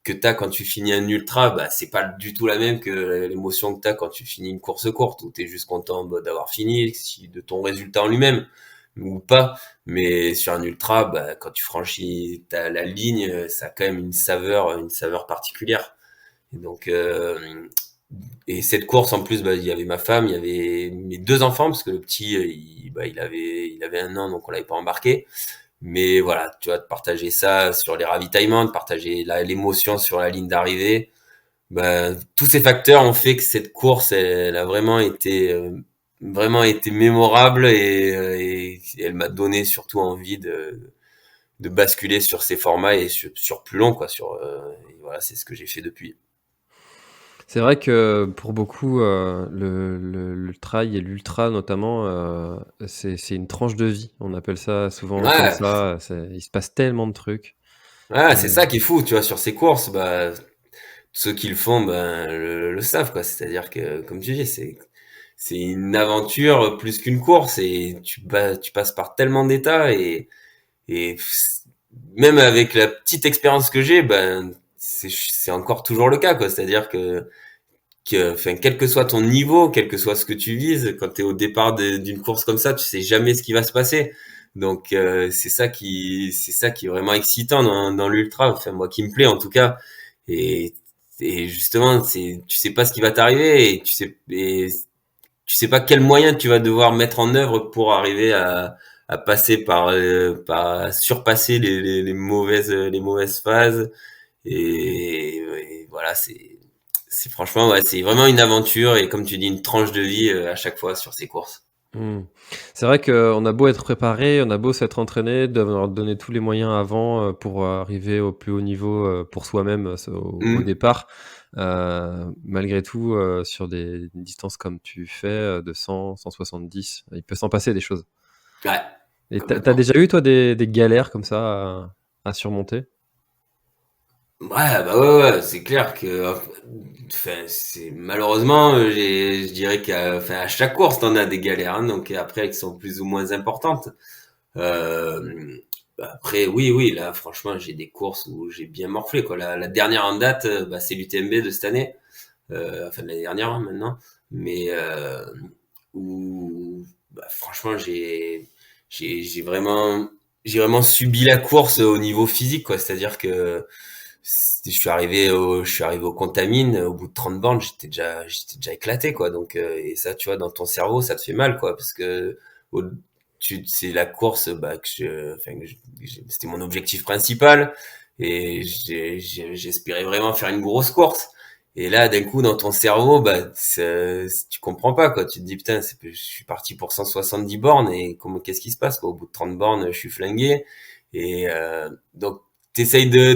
que t'as quand tu finis un ultra, bah c'est pas du tout la même que l'émotion que t'as quand tu finis une course courte, où t'es juste content bah, d'avoir fini, de ton résultat en lui-même ou pas. Mais sur un ultra, bah quand tu franchis la ligne, ça a quand même une saveur particulière. Et donc et cette course, en plus, bah, il y avait ma femme, il y avait mes deux enfants, parce que le petit, il avait 1 an, donc on l'avait pas embarqué. Mais voilà, tu vois, de partager ça sur les ravitaillements, de partager l'émotion sur la ligne d'arrivée, bah, tous ces facteurs ont fait que cette course, elle a vraiment été mémorable et elle m'a donné surtout envie de basculer sur ces formats et sur plus long, quoi. Et voilà, c'est ce que j'ai fait depuis. C'est vrai que pour beaucoup, le trail et l'ultra notamment, c'est une tranche de vie. On appelle ça souvent comme Ouais, ça, il se passe tellement de trucs. ouais, c'est Heu, ça qui est fou, tu vois, sur ces courses, bah, ceux qui le font, ben, le savent, quoi. C'est-à-dire que, comme tu dis, c'est une aventure plus qu'une course et tu passes par tellement d'états et même avec la petite expérience que j'ai, ben, c'est encore toujours le cas, quoi. C'est-à-dire enfin, quel que soit ton niveau, quel que soit ce que tu vises, quand tu es au départ d'une course comme ça, tu sais jamais ce qui va se passer. Donc c'est ça qui est vraiment excitant dans l'ultra, enfin moi qui me plaît en tout cas. Et, et justement, tu sais pas ce qui va t'arriver et tu sais pas quels moyens tu vas devoir mettre en œuvre pour arriver à passer par surpasser les mauvaises phases et voilà, c'est franchement, ouais, c'est vraiment une aventure et comme tu dis, une tranche de vie à chaque fois sur ces courses. mmh. C'est vrai qu'on a beau être préparé, on a beau s'être entraîné, d'avoir donné tous les moyens avant, pour arriver au plus haut niveau, pour soi-même, au Mm. départ. Malgré tout, sur des distances comme tu fais, de 100-170, il peut s'en passer des choses. Ouais, Et tu as complètement. déjà eu toi des galères comme ça à surmonter? Ouais, bah ouais, ouais, c'est clair que, enfin, c'est malheureusement, je dirais enfin, à chaque course, t'en as des galères, hein, donc après, elles sont plus ou moins importantes. Euh, Après, oui, oui, là, franchement, j'ai des courses où j'ai bien morflé, quoi. La dernière en date, bah, c'est l'UTMB de cette année, enfin de l'année dernière, hein, maintenant, mais où, bah, franchement, j'ai vraiment subi la course au niveau physique, quoi. C'est-à-dire que je suis arrivé au Contamine, au bout de 30 bornes, j'étais déjà éclaté, quoi. Donc, et ça, tu vois, dans ton cerveau, ça te fait mal, quoi, parce que au- c'est la course, bah, enfin, c'était mon objectif principal et j'espérais vraiment faire une grosse course. Et là, d'un coup, dans ton cerveau, bah, tu comprends pas, quoi. Tu te dis, putain, je suis parti pour 170 bornes et qu'est-ce qui se passe, quoi. Au bout de 30 bornes, je suis flingué. Et, donc, t'essayes de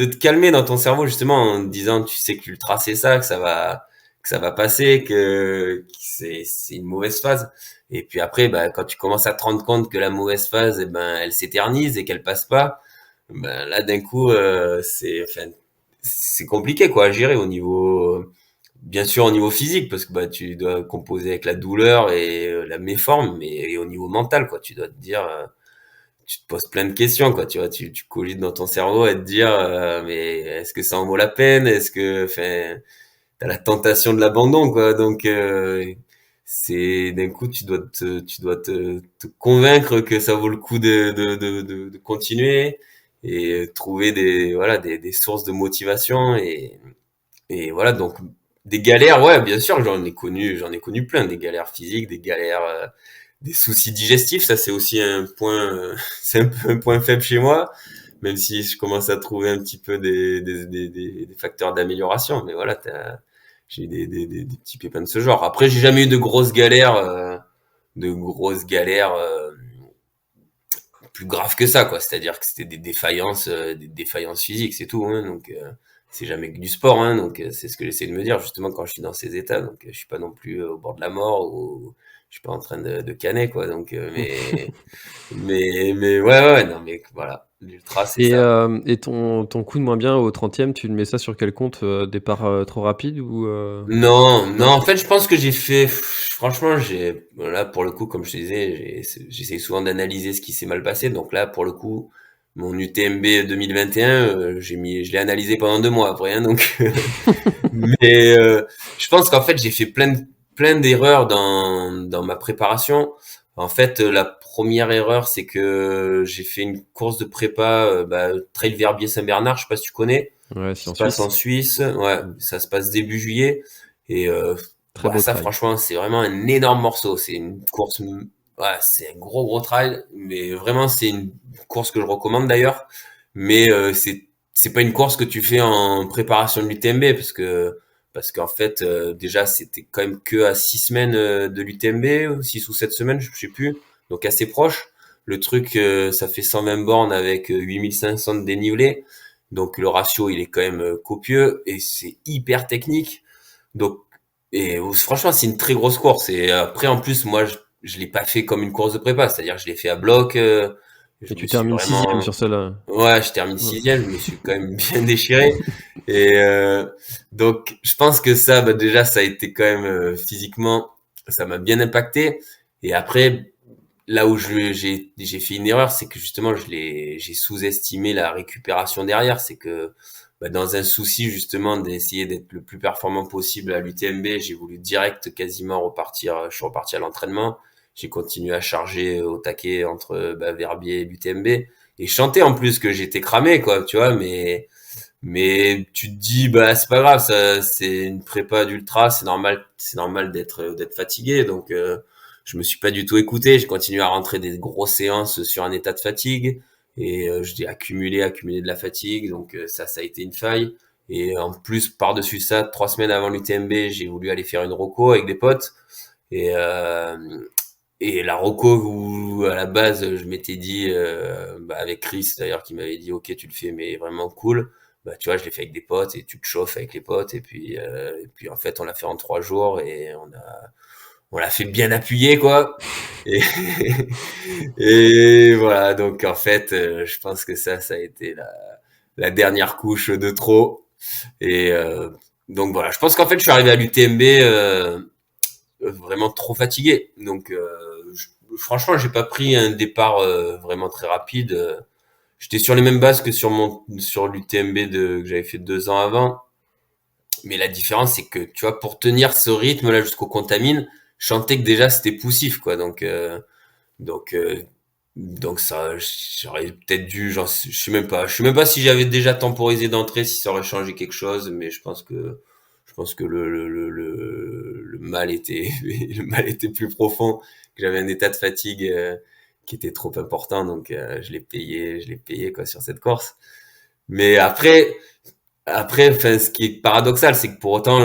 te calmer dans ton cerveau justement en te disant tu sais que l'ultra c'est ça, que ça va passer, que c'est une mauvaise phase. Et puis après, bah, quand tu commences à te rendre compte que la mauvaise phase, eh ben, elle s'éternise et qu'elle passe pas, ben, là d'un coup, enfin, c'est compliqué quoi à gérer au niveau, bien sûr au niveau physique parce que bah, tu dois composer avec la douleur et la méforme, mais et au niveau mental quoi, tu dois te dire tu te poses plein de questions, quoi. Tu vois, tu cogites dans ton cerveau à te dire, mais est-ce que ça en vaut la peine? Enfin, t'as la tentation de l'abandon, quoi. Donc, d'un coup, tu dois te convaincre que ça vaut le coup de continuer et trouver voilà, des sources de motivation et voilà. Donc, Des galères, ouais, bien sûr, j'en ai connu plein, des galères physiques, des galères, des soucis digestifs. Ça, c'est aussi un point, c'est un peu un point faible chez moi, même si je commence à trouver un petit peu des facteurs d'amélioration. Mais voilà, j'ai des petits pépins de ce genre. Après, j'ai jamais eu de grosses galères plus graves que ça, quoi. C'est-à-dire que c'était des défaillances physiques, c'est tout, hein. Donc, c'est jamais que du sport, hein. Donc, c'est ce que j'essaie de me dire justement quand je suis dans ces états. Donc, je suis pas non plus au bord de la mort ou je suis pas en train de canner, quoi. Donc, mais ouais, non, mais voilà. L'ultra, c'est ça. Et ton coup de moins bien au 30e, tu le mets ça sur quel compte? Départ, trop rapide ou Non, non, non? en fait, je pense que j'ai fait, franchement, là, pour le coup, comme je te disais, j'essaie souvent d'analyser ce qui s'est mal passé. Donc là, pour le coup, mon UTMB 2021, je l'ai analysé pendant 2 mois après, hein, donc, mais, je pense qu'en fait, j'ai fait plein d'erreurs dans ma préparation. En fait, la première erreur, c'est que j'ai fait une course de prépa, Trail Verbier-Saint-Bernard, je sais pas si tu connais, Ouais, c'est qui en se passe en Suisse. Suisse. Ouais, ça se passe début juillet. Et Très ouais, beau ça, trail. franchement, c'est vraiment un énorme morceau. C'est une course, ouais, c'est un gros trail. Mais vraiment, c'est une course que je recommande d'ailleurs. Mais c'est pas une course que tu fais en préparation de l'UTMB parce qu'en fait, déjà, c'était quand même que à 6 semaines de l'UTMB, 6 ou 7 semaines, je sais plus. Donc assez proche. Le truc, ça fait 120 bornes avec 8500 de dénivelé. Donc le ratio, il est quand même copieux et c'est hyper technique. Donc franchement, c'est une très grosse course. Et après, en plus, moi, je l'ai pas fait comme une course de prépa, c'est-à-dire que je l'ai fait à bloc. Et Je me tu suis termines 6e vraiment, sur celle-là? ouais, je termine Ouais. sixième. Je me suis quand même bien déchiré. Et donc, je pense que ça, déjà, ça a été quand même physiquement, ça m'a bien impacté. Et après, là où j'ai fait une erreur, c'est que justement j'ai sous-estimé la récupération derrière. C'est que dans un souci justement d'essayer d'être le plus performant possible à l'UTMB, j'ai voulu direct quasiment repartir. Je suis reparti à l'entraînement. J'ai continué à charger au taquet entre Verbier et l'UTMB et chanter en plus que j'étais cramé, quoi, tu vois. Mais tu te dis c'est pas grave, ça c'est une prépa d'ultra, c'est normal d'être fatigué. Donc je me suis pas du tout écouté, j'ai continué à rentrer des grosses séances sur un état de fatigue et j'ai accumulé de la fatigue. Donc ça a été une faille. Et en plus par-dessus ça, 3 semaines avant l'UTMB, j'ai voulu aller faire une roco avec des potes et la roco où à la base je m'étais dit avec Chris d'ailleurs qui m'avait dit ok tu le fais mais vraiment cool, tu vois, je l'ai fait avec des potes et tu te chauffes avec les potes et puis en fait on l'a fait en 3 jours et on l'a fait bien appuyé quoi et et voilà, donc en fait je pense que ça a été la dernière couche de trop et donc voilà, je pense qu'en fait je suis arrivé à l'UTMB vraiment trop fatigué. Donc, franchement, j'ai pas pris un départ vraiment très rapide. J'étais sur les mêmes bases que sur l'UTMB que j'avais fait 2 ans avant. Mais la différence, c'est que, tu vois, pour tenir ce rythme-là jusqu'au Contamine, je sentais que déjà c'était poussif, quoi. Donc, euh, donc ça, j'aurais peut-être dû, je sais même pas si j'avais déjà temporisé d'entrée, si ça aurait changé quelque chose, mais je pense que le mal était, le mal était plus profond, que j'avais un état de fatigue qui était trop important, donc je l'ai payé quoi sur cette course. Mais après, enfin, ce qui est paradoxal, c'est que pour autant,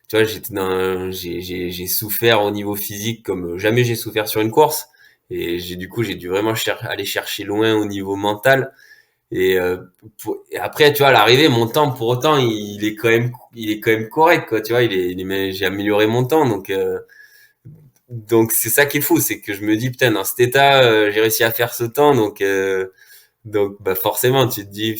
tu vois, j'ai souffert au niveau physique comme jamais j'ai souffert sur une course. Et du coup, j'ai dû vraiment aller chercher loin au niveau mental. Et, et après, tu vois, à l'arrivée, mon temps, pour autant, il est quand même correct, quoi. Tu vois, j'ai amélioré mon temps. Donc c'est ça qui est fou, c'est que je me dis, putain, dans cet état, j'ai réussi à faire ce temps. Donc, forcément, tu te dis,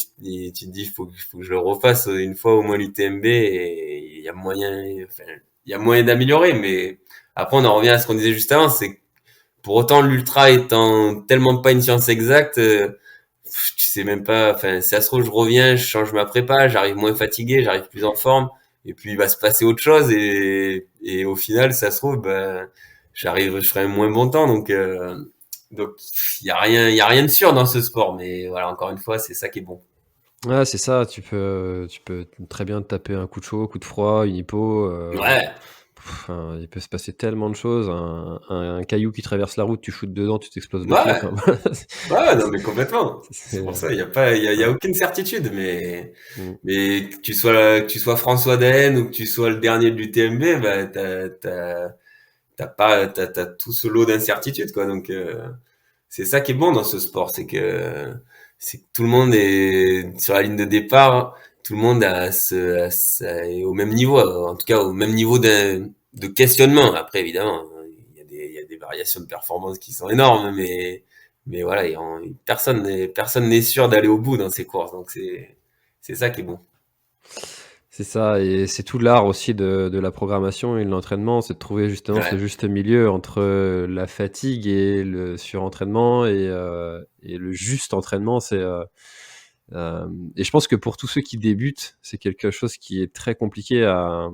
faut que je le refasse une fois au moins l'UTMB et il y a moyen, enfin, il y a moyen d'améliorer. Mais après, on en revient à ce qu'on disait juste avant, c'est que pour autant, l'ultra étant tellement pas une science exacte, tu sais même pas, enfin, si ça se trouve, je reviens, je change ma prépa, j'arrive moins fatigué, j'arrive plus en forme et puis il va se passer autre chose et au final, ça se trouve, je ferai un moins bon temps. Donc, il y a rien de sûr dans ce sport, mais voilà, encore une fois, c'est ça qui est bon. Ouais, c'est ça, tu peux très bien te taper un coup de chaud, coup de froid, une hypo, Ouais, enfin, il peut se passer tellement de choses, un caillou qui traverse la route, tu shootes dedans, tu t'exploses le pied, ouais, enfin voilà, ouais, non, mais complètement. C'est c'est pour ça, il y a ouais, aucune certitude, mmh, mais que tu sois François Daen ou que tu sois le dernier de l'UTMB, bah, t'as tout ce lot d'incertitudes, quoi. Donc, c'est ça qui est bon dans ce sport, c'est que tout le monde est sur la ligne de départ, tout le monde est au même niveau, en tout cas au même niveau de questionnement. Après, évidemment, il y a des variations de performance qui sont énormes, mais voilà, personne n'est sûr d'aller au bout dans ces courses, donc c'est ça qui est bon. c'est ça et c'est tout l'art aussi de la programmation et de l'entraînement, c'est de trouver justement ce Ouais. juste milieu entre, la fatigue et le surentraînement et le juste entraînement. Et je pense que pour tous ceux qui débutent, c'est quelque chose qui est très compliqué à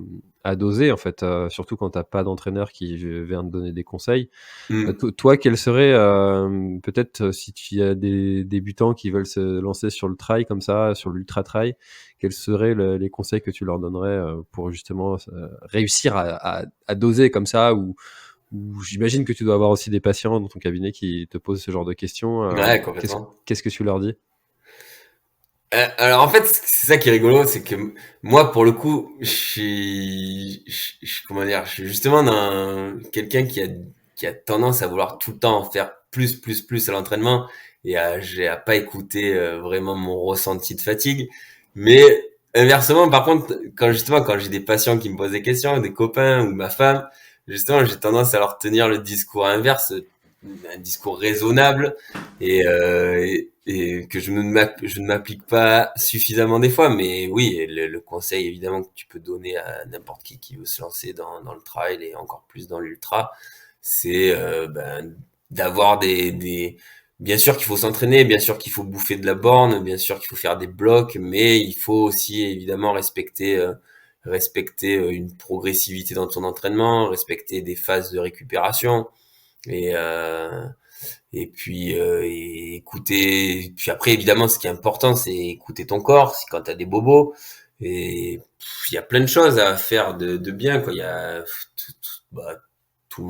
doser en fait, surtout quand tu as pas d'entraîneur qui vient te donner des conseils. Hmm. Toi, quel serait, peut-être, si tu as des débutants qui veulent se lancer sur le trail comme ça, sur l'ultra trail, quels seraient les conseils que tu leur donnerais, pour justement, réussir à doser comme ça? Ou j'imagine que tu dois avoir aussi des patients dans ton cabinet qui te posent ce genre de questions, Ouais, qu'est-ce complètement. qu'est-ce que tu leur dis? Alors en fait, c'est ça qui est rigolo, c'est que moi, pour le coup, comment dire, je suis justement quelqu'un qui a tendance à vouloir tout le temps en faire plus à l'entraînement et à pas écouter vraiment mon ressenti de fatigue. Mais inversement, par contre, quand j'ai des patients qui me posent des questions, des copains ou ma femme, justement, j'ai tendance à leur tenir le discours inverse, un discours raisonnable et que je ne m'applique pas suffisamment des fois. Mais oui, le conseil évidemment que tu peux donner à n'importe qui veut se lancer dans le trail et encore plus dans l'ultra, c'est d'avoir bien sûr qu'il faut s'entraîner, bien sûr qu'il faut bouffer de la borne, bien sûr qu'il faut faire des blocs, mais il faut aussi évidemment respecter une progressivité dans ton entraînement, respecter des phases de récupération et euh, et puis et écouter. Puis après, évidemment, ce qui est important, c'est écouter ton corps. Si quand t'as des bobos, et il y a plein de choses à faire de bien, quoi. Il y a bah, tout le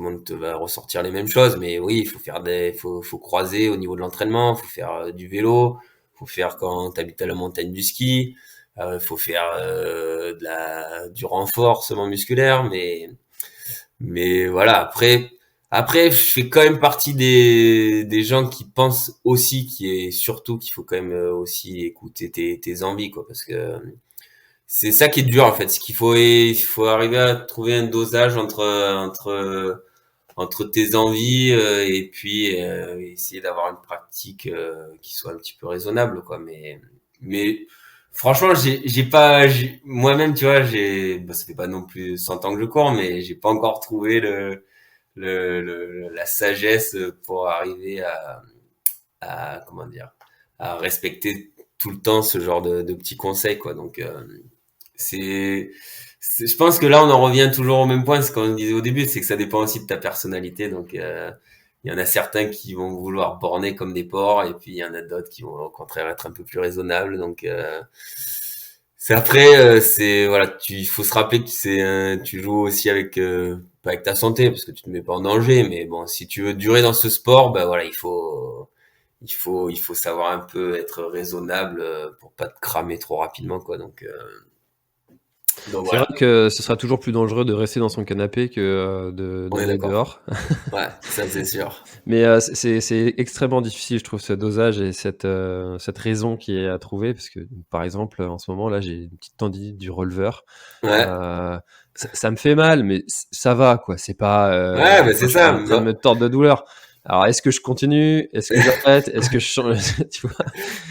monde te va ressortir les mêmes choses, mais oui, il faut faut croiser au niveau de l'entraînement, faut faire du vélo, faut faire quand t'habites à la montagne du ski, faut faire du renforcement musculaire, mais voilà, après, je fais quand même partie des gens qui pensent aussi surtout qu'il faut quand même aussi écouter tes envies, quoi, parce que c'est ça qui est dur, en fait. Il faut arriver à trouver un dosage entre tes envies, et puis, essayer d'avoir une pratique, qui soit un petit peu raisonnable, quoi, mais, franchement, moi-même, tu vois, ça fait pas non plus 100 ans que je cours, mais j'ai pas encore trouvé la sagesse pour arriver comment dire, à respecter tout le temps ce genre de petits conseils, quoi. Donc, c'est, je pense que là, on en revient toujours au même point, ce qu'on disait au début, c'est que ça dépend aussi de ta personnalité. Donc, il y en a certains qui vont vouloir borner comme des porcs, et puis il y en a d'autres qui vont au contraire être un peu plus raisonnables. Donc, c'est après, voilà, il faut se rappeler que tu joues aussi pas avec ta santé, parce que tu te mets pas en danger, mais bon, si tu veux durer dans ce sport, bah voilà, il faut savoir un peu être raisonnable pour pas te cramer trop rapidement, quoi. Donc C'est vrai voilà, que ce sera toujours plus dangereux de rester dans son canapé que, on est d'aller d'accord. dehors. Ouais, ça c'est sûr. Mais, c'est extrêmement difficile, je trouve, ce dosage et cette raison qui est à trouver parce que, par exemple, en ce moment là, j'ai une petite tendinite du releveur. Ouais, Heu, ça me fait mal, mais ça va quoi, c'est pas, ouais, bah enfin, c'est je suis pas ça. en train de me tordre de douleur. Alors est-ce que je continue? Est-ce que j'arrête? Est-ce que je change? Tu vois?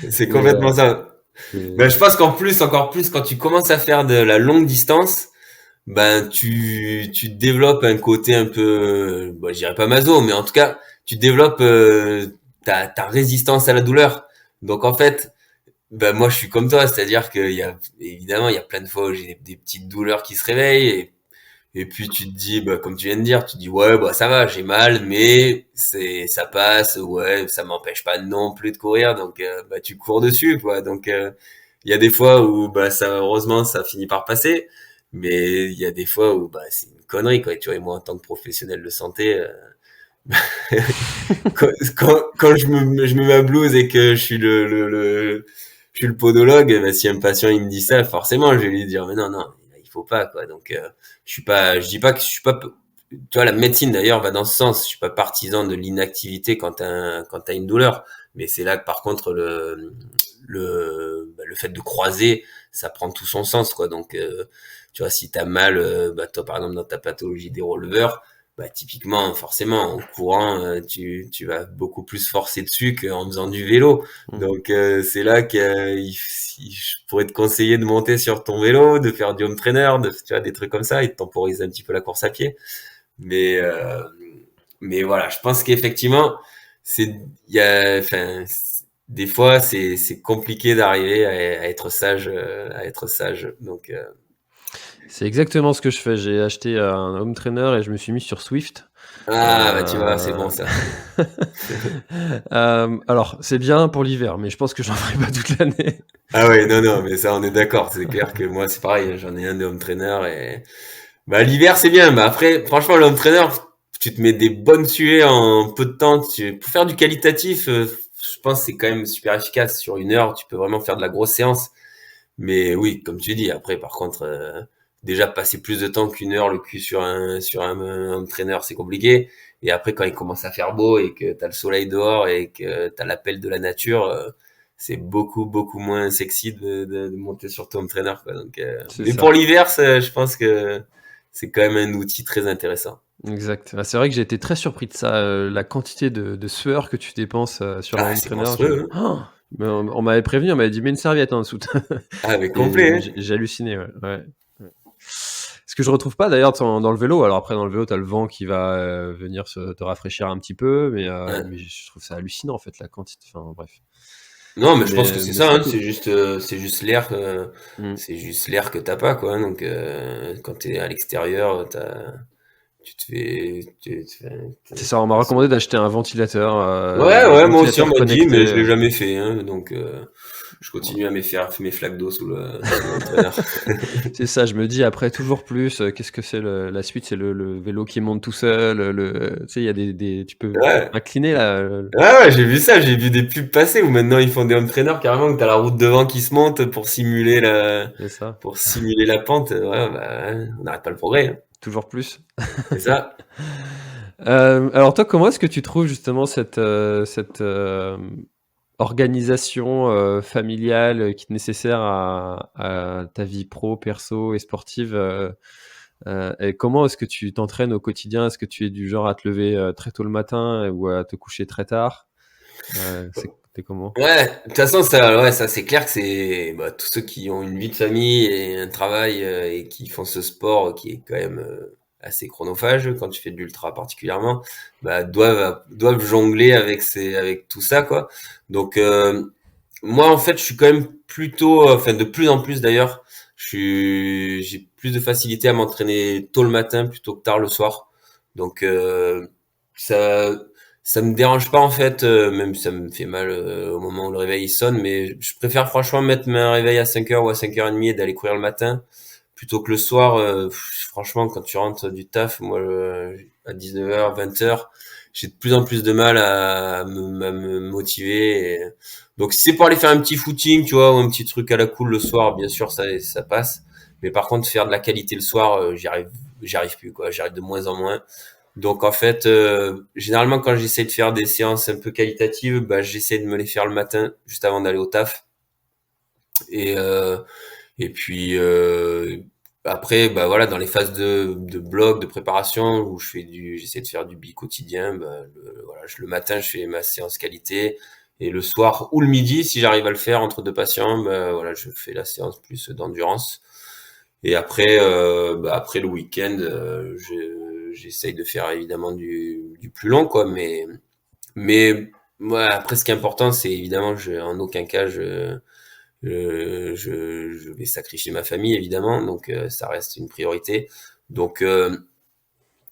C'est Mais, complètement ça. Ben, c'est je pense qu'en plus, encore plus, quand tu commences à faire de la longue distance, ben tu développes un côté un peu, bon, je dirais pas maso, mais en tout cas, tu développes ta résistance à la douleur. Donc en fait, ben moi je suis comme toi, c'est-à-dire qu'il y a évidemment il y a plein de fois où j'ai des petites douleurs qui se réveillent Et puis tu te dis, bah, comme tu viens de dire, tu te dis ouais, bah ça va, j'ai mal, mais ça passe, ouais, ça m'empêche pas non plus de courir, donc bah tu cours dessus, quoi. Donc il y a des fois où bah ça, heureusement, ça finit par passer, mais il y a des fois où bah c'est une connerie, quoi. Tu vois, et moi en tant que professionnel de santé, quand je mets ma blouse et que je suis je suis le podologue, bah, si un patient il me dit ça, forcément je vais lui dire mais non non, il faut pas, quoi. Donc je dis pas que je suis pas, tu vois, la médecine d'ailleurs va dans ce sens. Je suis pas partisan de l'inactivité quand t'as une douleur, mais c'est là que par contre le fait de croiser, ça prend tout son sens, quoi. Donc tu vois, si t'as mal, bah toi par exemple dans ta pathologie des releveurs, bah typiquement forcément en courant, tu vas beaucoup plus forcer dessus qu'en faisant du vélo. Mm. Donc c'est là que je pourrais te conseiller de monter sur ton vélo, de faire du home trainer, tu vois, des trucs comme ça, et de temporiser un petit peu la course à pied. Mais voilà, je pense qu'effectivement, des fois c'est compliqué d'arriver à être sage, à être sage. Donc C'est exactement ce que je fais. J'ai acheté un home trainer et je me suis mis sur Swift. bah tu vois, c'est bon Euh, ça. alors, c'est bien pour l'hiver, mais je pense que j'en ferai pas toute l'année. Ah ouais, non, non, mais ça, on est d'accord. C'est clair que moi, c'est pareil, hein, j'en ai un de home trainer et, bah, l'hiver, c'est bien. Mais après, franchement, le home trainer, tu te mets des bonnes suées en peu de temps. Pour faire du qualitatif, je pense que c'est quand même super efficace. Sur 1 heure, tu peux vraiment faire de la grosse séance. Mais oui, comme tu dis, après, par contre, déjà passer plus de temps qu'1 heure le cul sur un entraîneur, c'est compliqué. Et après, quand il commence à faire beau et que t'as le soleil dehors et que t'as l'appel de la nature, c'est beaucoup, beaucoup moins sexy de monter sur ton entraîneur, quoi. Donc, C'est mais pour ça. l'hiver, je pense que c'est quand même un outil très intéressant. Exact. Ah, c'est vrai que j'ai été très surpris de ça, la quantité de sueur que tu dépenses, sur le Ah, home c'est trainer. Je monstrueux, hein. Oh! Mais on m'avait prévenu, on m'avait dit: «Mets une serviette en dessous». Ah, mais Et complet, hein. j'ai halluciné, ouais, ouais, ouais. Ce que je retrouve pas d'ailleurs dans le vélo. Alors après dans le vélo, tu as le vent qui va, venir te rafraîchir un petit peu, Ouais. mais je trouve ça hallucinant en fait la quantité, enfin bref. Non, mais je pense que c'est Mais ça, c'est hein, cool. c'est juste l'air, Mmh. c'est juste l'air que t'as pas, quoi, hein. Donc, quand t'es à l'extérieur, tu te fais, C'est ça, on m'a recommandé d'acheter un ventilateur, ouais, un ouais, moi aussi on ventilateur m'a dit, mais je connecté, l'ai jamais fait, hein. Donc, je voilà. continue à me faire mes flaques d'eau sous l'entraîneur. C'est ça, je me dis après toujours plus, qu'est-ce que c'est la suite? C'est le vélo qui monte tout seul, tu sais, il y a tu peux Ouais. incliner là, Ah ouais, j'ai vu ça, j'ai vu des pubs passer où maintenant ils font des home trainers carrément que t'as la route devant qui se monte c'est ça, pour simuler la pente. Ouais, bah, ouais, on n'arrête pas le progrès, hein. toujours plus. C'est ça. Alors toi, comment est-ce que tu trouves justement cette, organisation, familiale, qui est nécessaire à ta vie pro, perso et sportive, et comment est-ce que tu t'entraînes au quotidien? Est-ce que tu es du genre à te lever, très tôt le matin ou à te coucher très tard? Tu comment? Ouais, de toute façon, ça, ouais, ça c'est clair que c'est bah, tous ceux qui ont une vie de famille et un travail et qui font ce sport qui est quand même assez chronophage quand tu fais de l'ultra particulièrement, bah doivent jongler avec tout ça, quoi. Donc moi en fait, je suis quand même plutôt, enfin de plus en plus d'ailleurs, j'ai plus de facilité à m'entraîner tôt le matin plutôt que tard le soir. Donc ça ça me dérange pas en fait, même si ça me fait mal au moment où le réveil sonne, mais je préfère franchement mettre un réveil à 5 heures ou à 5h30 et d'aller courir le matin, plutôt que le soir. Franchement, quand tu rentres du taf, moi, à 19h, 20h, j'ai de plus en plus de mal à me motiver. Donc si c'est pour aller faire un petit footing, tu vois, ou un petit truc à la cool le soir, bien sûr, ça passe. Mais par contre, faire de la qualité le soir, j'y arrive plus, quoi. J'y arrive de moins en moins. Donc en fait, généralement quand j'essaie de faire des séances un peu qualitatives, bah j'essaie de me les faire le matin, juste avant d'aller au taf. Et et puis après, bah voilà, dans les phases de bloc, de préparation, où j'essaie de faire du bi-quotidien, bah voilà, le matin je fais ma séance qualité, et le soir ou le midi, si j'arrive à le faire entre deux patients, bah voilà, je fais la séance plus d'endurance. Et après, bah après le week-end, j'essaye de faire évidemment du plus long, quoi. Mais moi, après, ce qui est important, c'est évidemment, en aucun cas, je vais sacrifier ma famille, évidemment. Donc, ça reste une priorité. Donc,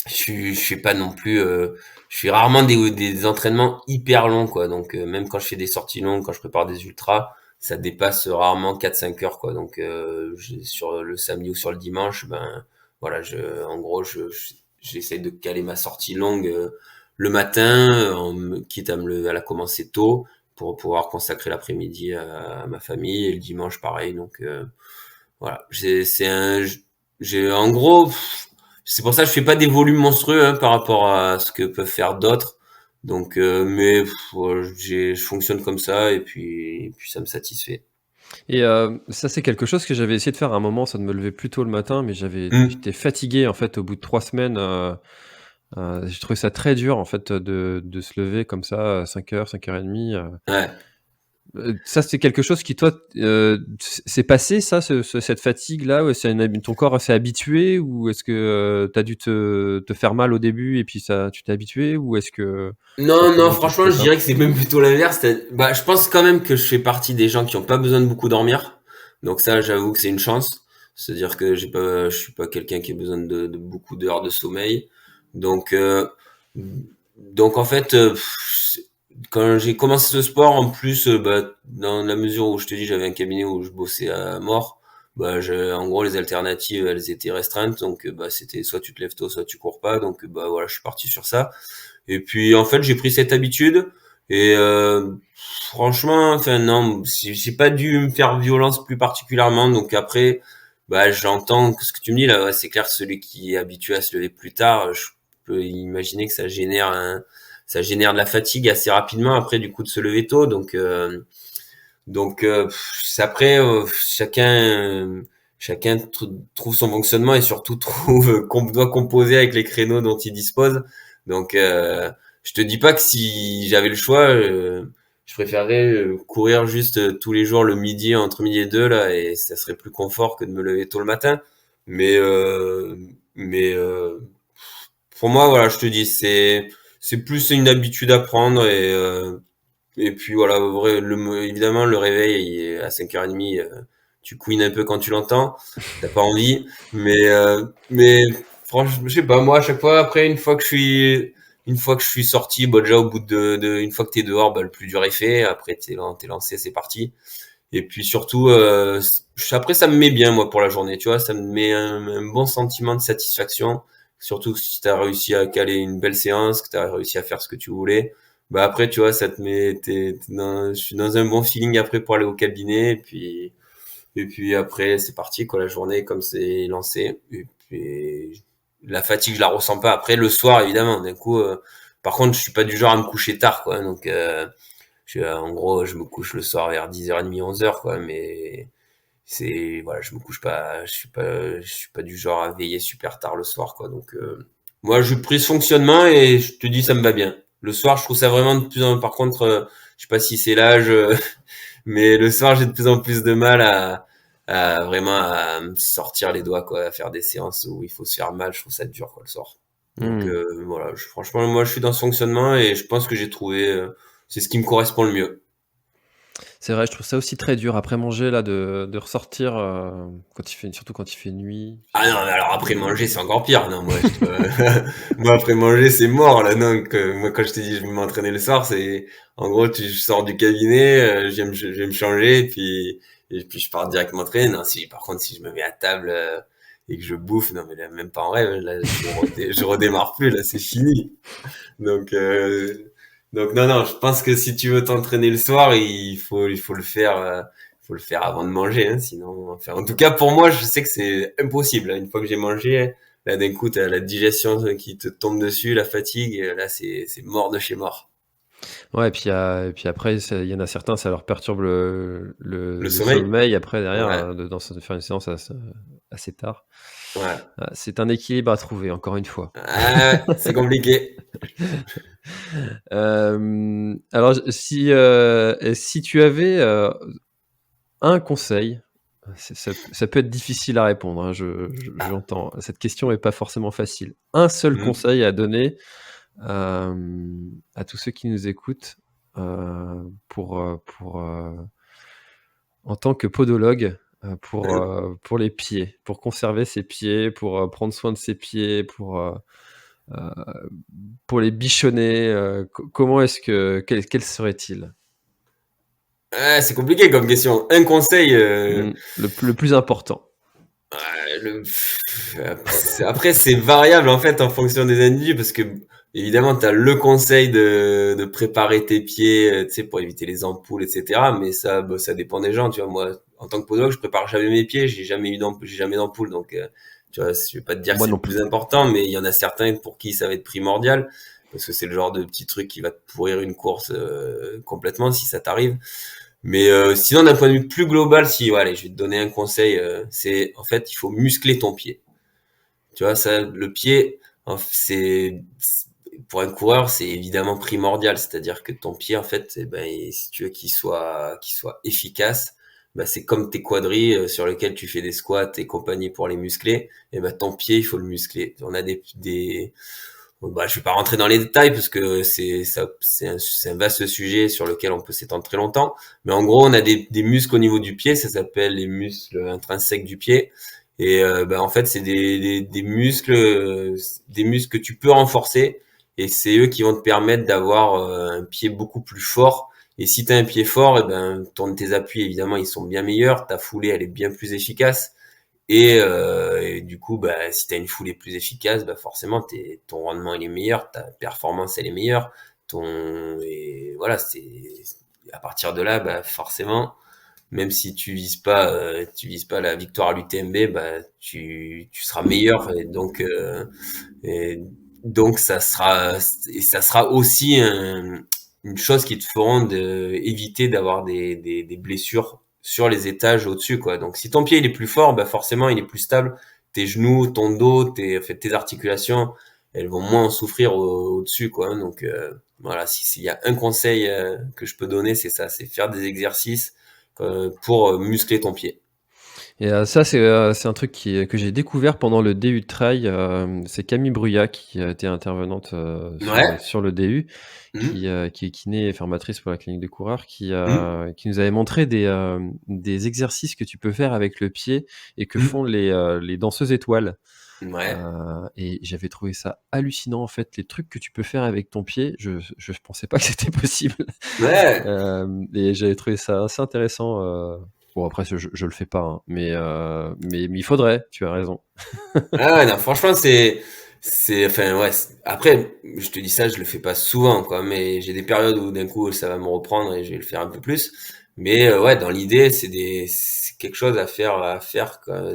je fais pas non plus, je fais rarement des entraînements hyper longs, quoi. Donc, même quand je fais des sorties longues, quand je prépare des ultras, ça dépasse rarement 4-5 heures, quoi. Donc, sur le samedi ou sur le dimanche, ben, voilà, en gros, j'essaye de caler ma sortie longue, le matin, quitte à la commencer tôt, pour pouvoir consacrer l'après-midi à ma famille, et le dimanche, pareil. Donc, voilà. En gros, c'est pour ça que je fais pas des volumes monstrueux, hein, par rapport à ce que peuvent faire d'autres. Donc, mais ouais, je fonctionne comme ça, et puis ça me satisfait. Et ça, c'est quelque chose que j'avais essayé de faire à un moment, ça de me lever plus tôt le matin, mais Hmm. j'étais fatigué en fait au bout de 3 semaines. J'ai trouvé ça très dur en fait de se lever comme ça à 5 heures, 5h30. Ouais. Ça, c'est quelque chose qui, toi, c'est passé, ça, cette fatigue-là, ou ton corps s'est habitué, ou est-ce que tu as dû te faire mal au début et puis tu t'es habitué, ou est-ce que ça a Non, pris non, longtemps pour franchement, que je ça? dirais que c'est même plutôt l'inverse. Bah, je pense quand même que je fais partie des gens qui ont pas besoin de beaucoup dormir. Donc ça, j'avoue que c'est une chance. C'est-à-dire que je suis pas quelqu'un qui a besoin de beaucoup d'heures de sommeil. Donc, en fait, quand j'ai commencé ce sport, en plus, bah, dans la mesure où je te dis, j'avais un cabinet où je bossais à mort. Bah, en gros, les alternatives, elles étaient restreintes. Donc, bah, c'était soit tu te lèves tôt, soit tu cours pas. Donc, bah, voilà, je suis parti sur ça. Et puis en fait, j'ai pris cette habitude, et franchement, enfin non, j'ai pas dû me faire violence plus particulièrement. Donc après, bah j'entends que ce que tu me dis là, ouais, c'est clair que celui qui est habitué à se lever plus tard, je peux imaginer que ça génère de la fatigue assez rapidement après du coup de se lever tôt. Après, chacun trouve son fonctionnement, et surtout trouve qu'on doit composer avec les créneaux dont il dispose. Donc, je te dis pas que si j'avais le choix, je préférerais courir juste tous les jours le midi, entre midi et deux là, et ça serait plus confort que de me lever tôt le matin. Mais, mais pour moi, voilà, je te dis, c'est plus une habitude à prendre, et puis voilà, évidemment, le réveil il est à 5h30, tu couines un peu quand tu l'entends, t'as pas envie, mais franchement, je sais pas, moi, à chaque fois, après, une fois que je suis sorti, bah, déjà, au bout une fois que t'es dehors, bah, le plus dur est fait, après, t'es lancé, c'est parti. Et puis surtout, après, ça me met bien, moi, pour la journée, tu vois, ça me met un bon sentiment de satisfaction, surtout si t'as réussi à caler une belle séance, que t'as réussi à faire ce que tu voulais. Bah après, tu vois, ça te met, je suis dans un bon feeling après pour aller au cabinet, et puis après, c'est parti, quoi, la journée, comme c'est lancé. Et puis, la fatigue, je la ressens pas. Après, le soir, évidemment, d'un coup, par contre, je suis pas du genre à me coucher tard, quoi. Donc, en gros, je me couche le soir vers 10h30, 11h, quoi. Mais voilà, je me couche pas, je suis pas du genre à veiller super tard le soir, quoi. Donc, moi, je pris ce fonctionnement, et je te dis, ça me va bien. Le soir, je trouve ça vraiment de plus en plus, par contre, je sais pas si c'est l'âge, mais le soir, j'ai de plus en plus de mal à vraiment à me sortir les doigts, quoi, à faire des séances où il faut se faire mal. Je trouve ça dur, quoi, le soir. Donc, Hmm. voilà, franchement, moi, je suis dans ce fonctionnement, et je pense que j'ai trouvé, c'est ce qui me correspond le mieux. C'est vrai, je trouve ça aussi très dur après manger là de ressortir, surtout quand il fait nuit. Ah non, mais alors après manger, c'est encore pire. Non, moi, moi après manger, c'est mort là. Non, moi quand je t'ai dit je vais m'entraîner le soir, c'est en gros je sors du cabinet, je vais me changer, et puis je pars direct m'entraîner. Non, si par contre si je me mets à table, et que je bouffe, non mais là, même pas en rêve. Là, je redémarre plus. Là, c'est fini. Donc non, non, je pense que si tu veux t'entraîner le soir, il faut le faire, avant de manger, hein, sinon, enfin, en tout cas pour moi, je sais que c'est impossible, hein. Une fois que j'ai mangé, là d'un coup t'as la digestion qui te tombe dessus, la fatigue, et là c'est mort de chez mort. Ouais, et puis après, il y en a certains, ça leur perturbe Le le sommeil? sommeil après derrière, Ouais, de faire une séance assez tard. ouais. C'est un équilibre à trouver, encore une fois. Ah, c'est compliqué. Alors, si tu avais un conseil, ça peut être difficile à répondre, hein, Ah. j'entends. Cette question est pas forcément facile. Un seul Mhm. conseil à donner à tous ceux qui nous écoutent, en tant que podologue, pour les pieds, pour conserver ses pieds, pour prendre soin de ses pieds, euh, pour les bichonner. Comment est-ce quel serait-il? C'est compliqué comme question. Un conseil, Le plus important. après, c'est variable en fait en fonction des individus parce que évidemment, tu as le conseil de préparer tes pieds, tu sais, pour éviter les ampoules, etc. Mais ça, bah, ça dépend des gens. Tu vois, moi, en tant que podologue, je prépare jamais mes pieds. J'ai jamais d'ampoule, donc tu vois, je vais pas te dire que Moi c'est non le plus. plus important, mais il y en a certains pour qui ça va être primordial parce que c'est le genre de petit truc qui va te pourrir une course complètement si ça t'arrive. Mais sinon, d'un point de vue plus global, si, ouais, allez, je vais te donner un conseil, c'est en fait, il faut muscler ton pied. Tu vois, ça, le pied, pour un coureur, c'est évidemment primordial. C'est-à-dire que ton pied, en fait, eh ben, si tu veux qu'il soit efficace, bah, c'est comme tes quadris sur lesquels tu fais des squats et compagnie pour les muscler. Et ben, ton pied, il faut le muscler. On a bah, je vais pas rentrer dans les détails parce que c'est un vaste sujet sur lequel on peut s'étendre très longtemps. Mais en gros, on a des muscles au niveau du pied, ça s'appelle les muscles intrinsèques du pied. Et bah, en fait, c'est des muscles que tu peux renforcer. Et c'est eux qui vont te permettre d'avoir un pied beaucoup plus fort. Et si tu as un pied fort, et ben, tes appuis, évidemment, ils sont bien meilleurs. Ta foulée, elle est bien plus efficace. Et du coup, bah, si tu as une foulée plus efficace, bah forcément, ton rendement il est meilleur, ta performance elle est meilleure. Et voilà, c'est à partir de là, bah forcément, même si tu vises pas la victoire à l'UTMB, bah tu seras meilleur. Et donc ça sera aussi une chose qui te feront éviter d'avoir des blessures sur les étages au-dessus, quoi. Donc, si ton pied il est plus fort, bah forcément il est plus stable. Tes genoux, ton dos, en fait, tes articulations, elles vont moins en souffrir au-dessus, quoi. Hein. Donc, voilà, s'il y a un conseil que je peux donner, c'est ça, c'est faire des exercices pour muscler ton pied. Et ça, c'est un truc que j'ai découvert pendant le DU de trail. C'est Camille Bruyat qui a été intervenante Ouais. sur le DU, Mmh. qui est kiné et formatrice pour la clinique des coureurs, Mmh. qui nous avait montré des exercices que tu peux faire avec le pied et que Mmh. font les danseuses étoiles. Ouais. Et j'avais trouvé ça hallucinant, en fait, les trucs que tu peux faire avec ton pied, je pensais pas que c'était possible. Ouais. Et j'avais trouvé ça assez intéressant. Bon, après, je le fais pas, hein, mais il faudrait, tu as raison. Ah ouais, non, franchement, enfin, ouais. Après, je te dis ça, je le fais pas souvent, quoi, mais j'ai des périodes où d'un coup, ça va me reprendre et je vais le faire un peu plus. Mais ouais, dans l'idée, c'est quelque chose à faire, quoi.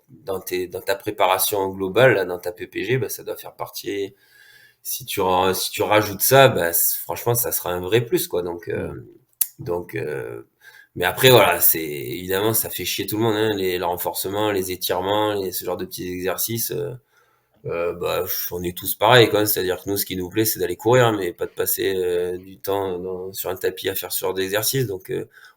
Dans ta préparation globale, là, dans ta PPG, bah, ça doit faire partie. Si tu rajoutes ça, bah, franchement, ça sera un vrai plus, quoi. Mmh. Donc, mais après, voilà, c'est évidemment, ça fait chier tout le monde, hein, le renforcement, les étirements, ce genre de petits exercices. Bah, on est tous pareils, quoi. C'est-à-dire que nous, ce qui nous plaît, c'est d'aller courir, hein, mais pas de passer du temps sur un tapis à faire ce genre d'exercice. Donc,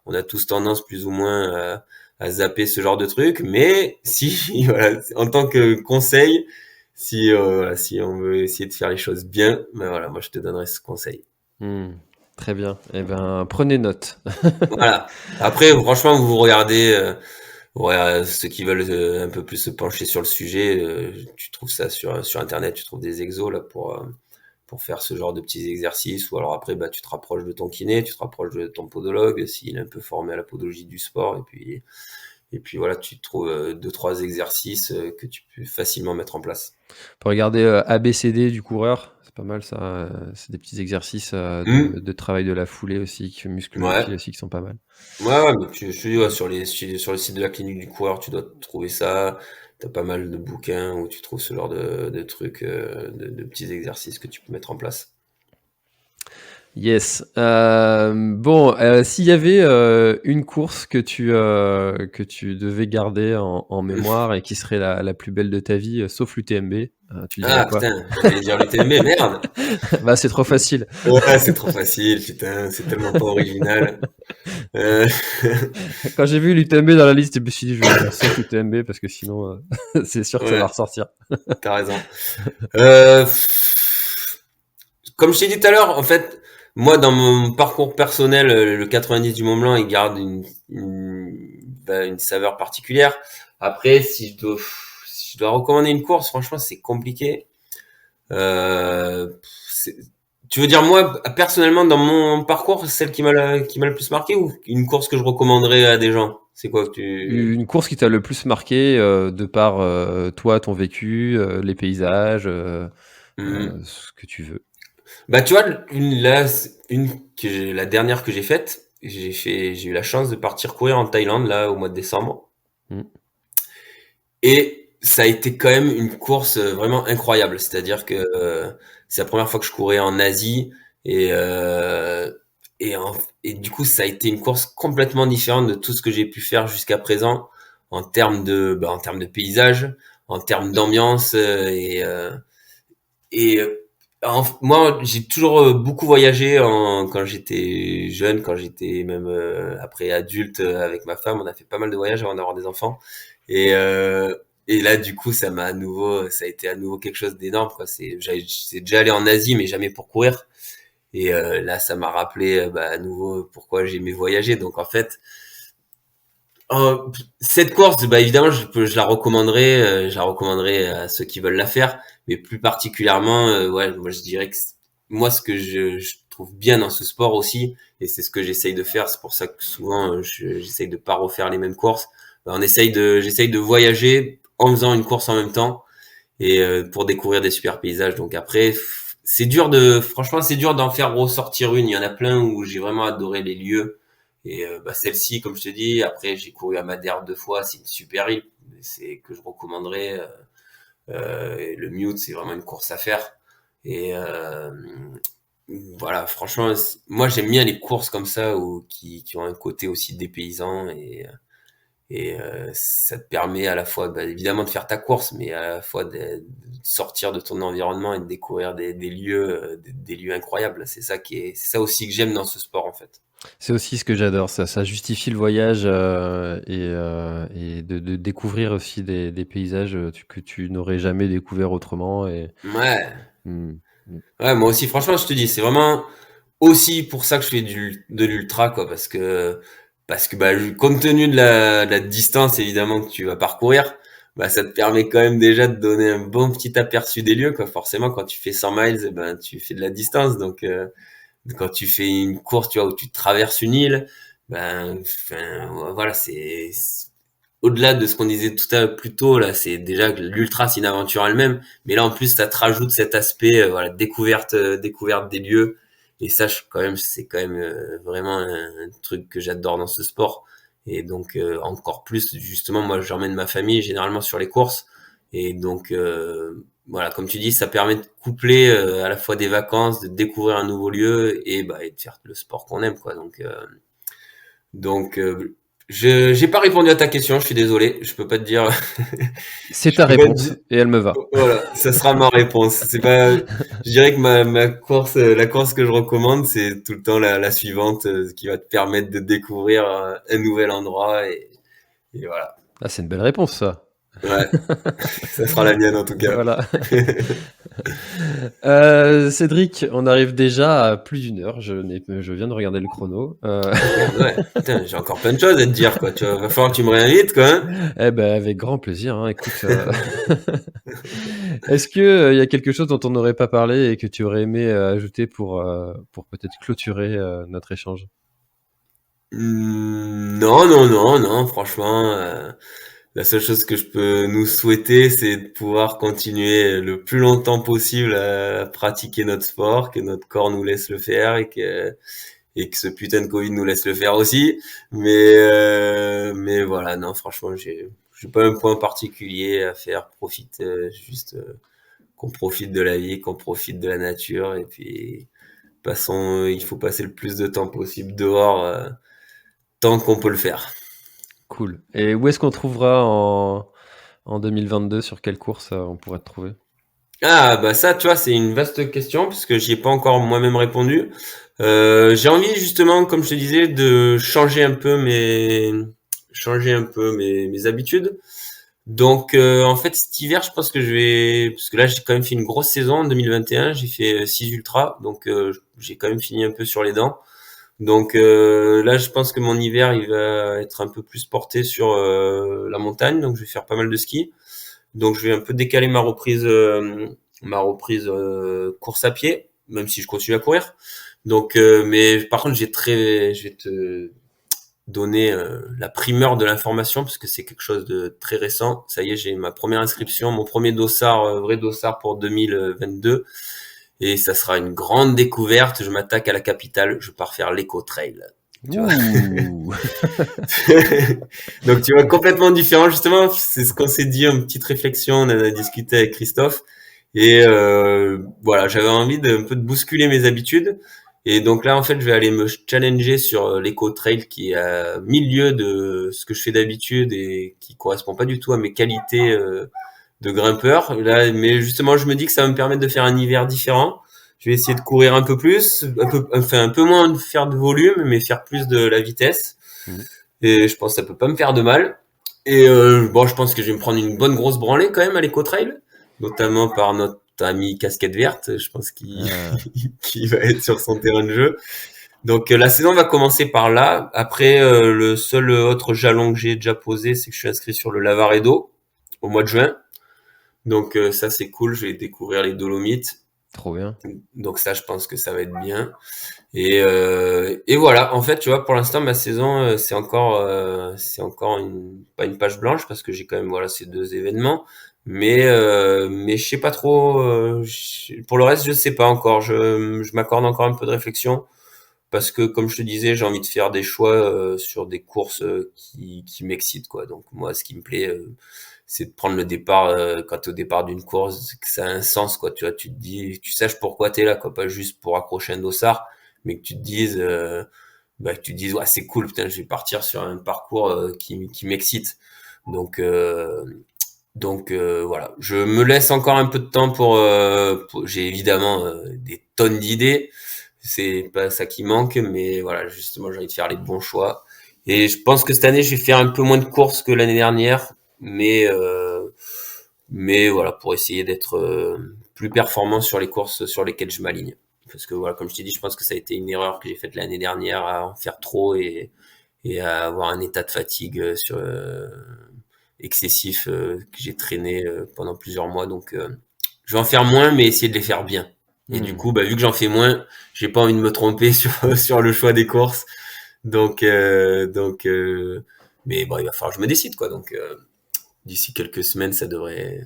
on a tous tendance plus ou moins à zapper ce genre de truc. Mais si, voilà, en tant que conseil, si on veut essayer de faire les choses bien, ben voilà, moi je te donnerais ce conseil. Mmh. Très bien. Eh ben, prenez note. Voilà. Après, franchement, vous regardez. Ouais, ceux qui veulent un peu plus se pencher sur le sujet, tu trouves ça sur Internet, tu trouves des exos là pour faire ce genre de petits exercices. Ou alors après, bah, tu te rapproches de ton kiné, tu te rapproches de ton podologue s'il est un peu formé à la podologie du sport. Et puis voilà, tu trouves deux, trois exercices que tu peux facilement mettre en place. Pour regarder ABCD du coureur, c'est pas mal ça. C'est des petits exercices Hmm. de travail de la foulée aussi, qui musclent le Ouais. pied aussi, qui sont pas mal. Ouais, mais je te dis, ouais, sur le site de la clinique du coureur, tu dois trouver ça. T'as pas mal de bouquins où tu trouves ce genre de trucs, de petits exercices que tu peux mettre en place. Yes. Bon, s'il y avait une course que tu devais garder en mémoire et qui serait la plus belle de ta vie, sauf l'UTMB, tu dirais Ah quoi? putain, j'allais dire l'UTMB, merde! Bah, c'est trop facile. Ouais, c'est trop facile, putain, c'est tellement pas original. Euh, Quand j'ai vu l'UTMB dans la liste, je me suis dit, je vais dire sauf l'UTMB parce que sinon, c'est sûr que ça va ouais, ressortir. t'as raison. Comme je t'ai dit tout à l'heure, en fait, moi, dans mon parcours personnel, le 90 du Mont Blanc, il garde une saveur particulière. Après, si je dois recommander une course, franchement, c'est compliqué. Euh, c'est- Tu veux dire moi personnellement dans mon parcours, celle qui m'a le plus marqué ou une course que je recommanderais à des gens? C'est quoi que tu... Une course qui t'a le plus marqué de par toi, ton vécu, les paysages, Hmm. ce que tu veux. Bah tu vois la dernière que j'ai faite, j'ai eu la chance de partir courir en Thaïlande là au mois de décembre Mm. et ça a été quand même une course vraiment incroyable. C'est-à-dire que c'est la première fois que je courais en Asie et et en- et du coup ça a été une course complètement différente de tout ce que j'ai pu faire jusqu'à présent en termes de paysage, en termes d'ambiance et moi, j'ai toujours beaucoup voyagé quand j'étais jeune, quand j'étais même après adulte avec ma femme. On a fait pas mal de voyages avant d'avoir des enfants. Et, euh, et là, du coup, ça a été à nouveau quelque chose d'énorme, quoi. C'est déjà allé en Asie, mais jamais pour courir. Et là, ça m'a rappelé à nouveau pourquoi j'aimais voyager. Donc, en fait, cette course, bah évidemment, je la recommanderais à ceux qui veulent la faire, mais plus particulièrement, ouais, moi je dirais que moi ce que je trouve bien dans ce sport aussi, et c'est ce que j'essaye de faire, c'est pour ça que souvent j'essaye de pas refaire les mêmes courses. Bah, j'essaye de voyager en faisant une course en même temps et pour découvrir des super paysages. Donc après, franchement, c'est dur d'en faire ressortir une. Il y en a plein où j'ai vraiment adoré les lieux. Et celle-ci, comme je te dis, après j'ai couru à Madère 2 fois, c'est une super île, c'est que je recommanderais. Et le Mute, c'est vraiment une course à faire. Et voilà, franchement, moi j'aime bien les courses comme ça qui ont un côté aussi dépaysant et ça te permet à la fois, bah, évidemment, de faire ta course, mais à la fois de sortir de ton environnement et de découvrir des lieux, des lieux incroyables. C'est ça aussi que j'aime dans ce sport, en fait. C'est aussi ce que j'adore, ça justifie le voyage et de découvrir aussi des paysages que tu n'aurais jamais découvert autrement. Ouais, Mm, mm. ouais, moi aussi, franchement, je te dis, c'est vraiment aussi pour ça que je fais de l'ultra, quoi, parce que, bah, compte tenu de la distance, évidemment, que tu vas parcourir, bah, ça te permet quand même déjà de donner un bon petit aperçu des lieux, quoi. Forcément, quand tu fais 100 miles, eh ben, tu fais de la distance, donc, quand tu fais une course, tu vois, où tu traverses une île, ben, enfin, voilà, au-delà de ce qu'on disait tout à l'heure plus tôt, là, c'est déjà que l'ultra, c'est une aventure elle-même, mais là, en plus, ça te rajoute cet aspect, voilà, découverte des lieux, et ça, c'est quand même vraiment un truc que j'adore dans ce sport, et donc encore plus, justement, moi, j'emmène ma famille généralement sur les courses, et donc voilà, comme tu dis, ça permet de coupler à la fois des vacances, de découvrir un nouveau lieu et de faire le sport qu'on aime, quoi. Donc, j'ai pas répondu à ta question, je suis désolé, je peux pas te dire, C'est je ta peux pas te réponse dire, et elle me va. voilà, ça sera ma réponse. C'est pas, je dirais que ma course, la course que je recommande, c'est tout le temps la suivante qui va te permettre de découvrir un nouvel endroit et voilà. Ah, c'est une belle réponse, ça. Ouais, ça sera la mienne en tout cas. Voilà. Cédric, on arrive déjà à plus d'une heure. Je viens de regarder le chrono. Oh merde, ouais. Putain, j'ai encore plein de choses à te dire, quoi. Va falloir que tu me réinvites, quoi, hein. Eh ben, avec grand plaisir, hein. Écoute, est-ce que il y a quelque chose dont on n'aurait pas parlé et que tu aurais aimé ajouter pour peut-être clôturer notre échange? Non, non, non, non, franchement, la seule chose que je peux nous souhaiter, c'est de pouvoir continuer le plus longtemps possible à pratiquer notre sport, que notre corps nous laisse le faire et que ce putain de Covid nous laisse le faire aussi. Mais voilà, non, franchement, j'ai pas un point particulier à faire. Juste qu'on profite de la vie, qu'on profite de la nature et puis il faut passer le plus de temps possible dehors tant qu'on peut le faire. Cool. Et où est-ce qu'on trouvera en 2022? Sur quelle course on pourrait te trouver? Ah bah ça, tu vois, c'est une vaste question puisque j'y ai pas encore moi-même répondu. J'ai envie justement, comme je te disais, de changer un peu mes habitudes. Donc en fait cet hiver, je pense que parce que là j'ai quand même fait une grosse saison en 2021, j'ai fait 6 ultras, donc j'ai quand même fini un peu sur les dents. Donc là, je pense que mon hiver, il va être un peu plus porté sur la montagne, donc je vais faire pas mal de ski. Donc je vais un peu décaler ma reprise course à pied, même si je continue à courir. Donc, mais par contre, je vais te donner la primeur de l'information parce que c'est quelque chose de très récent. Ça y est, j'ai ma première inscription, mon premier dossard, vrai dossard pour 2022. Et ça sera une grande découverte. Je m'attaque à la capitale. Je pars faire l'éco-trail. Tu vois. Ouh. Donc tu vois, complètement différent. Justement, c'est ce qu'on s'est dit, une petite réflexion. On en a discuté avec Christophe. Et voilà, j'avais envie de un peu de bousculer mes habitudes. Et donc là, en fait, je vais aller me challenger sur l'éco-trail qui est à milieu de ce que je fais d'habitude et qui correspond pas du tout à mes qualités de grimpeur. Là, mais justement, je me dis que ça va me permettre de faire un hiver différent. Je vais essayer de courir un peu plus, un peu moins de faire de volume, mais faire plus de la vitesse. Mhm. Et je pense que ça peut pas me faire de mal. Et bon, je pense que je vais me prendre une bonne grosse branlée quand même à l'éco-trail, notamment par notre ami casquette verte. Je pense qu'il Ah, qui va être sur son terrain de jeu. Donc la saison va commencer par là. Après, le seul autre jalon que j'ai déjà posé, c'est que je suis inscrit sur le Lavaredo au mois de juin. Donc ça c'est cool, je vais découvrir les Dolomites. trop bien. Donc ça, je pense que ça va être bien. Et voilà, en fait, tu vois, pour l'instant, ma saison, c'est encore pas une page blanche parce que j'ai quand même voilà ces deux événements. Mais je sais pas trop. Pour le reste, je sais pas encore. Je m'accorde encore un peu de réflexion parce que, comme je te disais, j'ai envie de faire des choix sur des courses qui m'excitent, quoi. Donc moi, ce qui me plaît, c'est de prendre le départ quand t'es au départ d'une course, que ça a un sens, quoi. Tu vois, tu te dis, tu saches pourquoi t'es là, quoi, pas juste pour accrocher un dossard, mais que tu te dises, que tu te dises, ouais, c'est cool, putain, je vais partir sur un parcours qui m'excite. Donc, voilà, je me laisse encore un peu de temps j'ai évidemment des tonnes d'idées, c'est pas ça qui manque, mais voilà, justement, j'ai envie de faire les bons choix. Et je pense que cette année, je vais faire un peu moins de courses que l'année dernière, mais voilà, pour essayer d'être plus performant sur les courses sur lesquelles je m'aligne. Parce que voilà, comme je t'ai dit, je pense que ça a été une erreur que j'ai faite l'année dernière à en faire trop et à avoir un état de fatigue excessif que j'ai traîné pendant plusieurs mois. Donc, je vais en faire moins, mais essayer de les faire bien. Et du Hmm. coup, vu que j'en fais moins, j'ai pas envie de me tromper sur le choix des courses. Donc, mais bon, il va falloir que je me décide, quoi. Donc, d'ici quelques semaines, ça devrait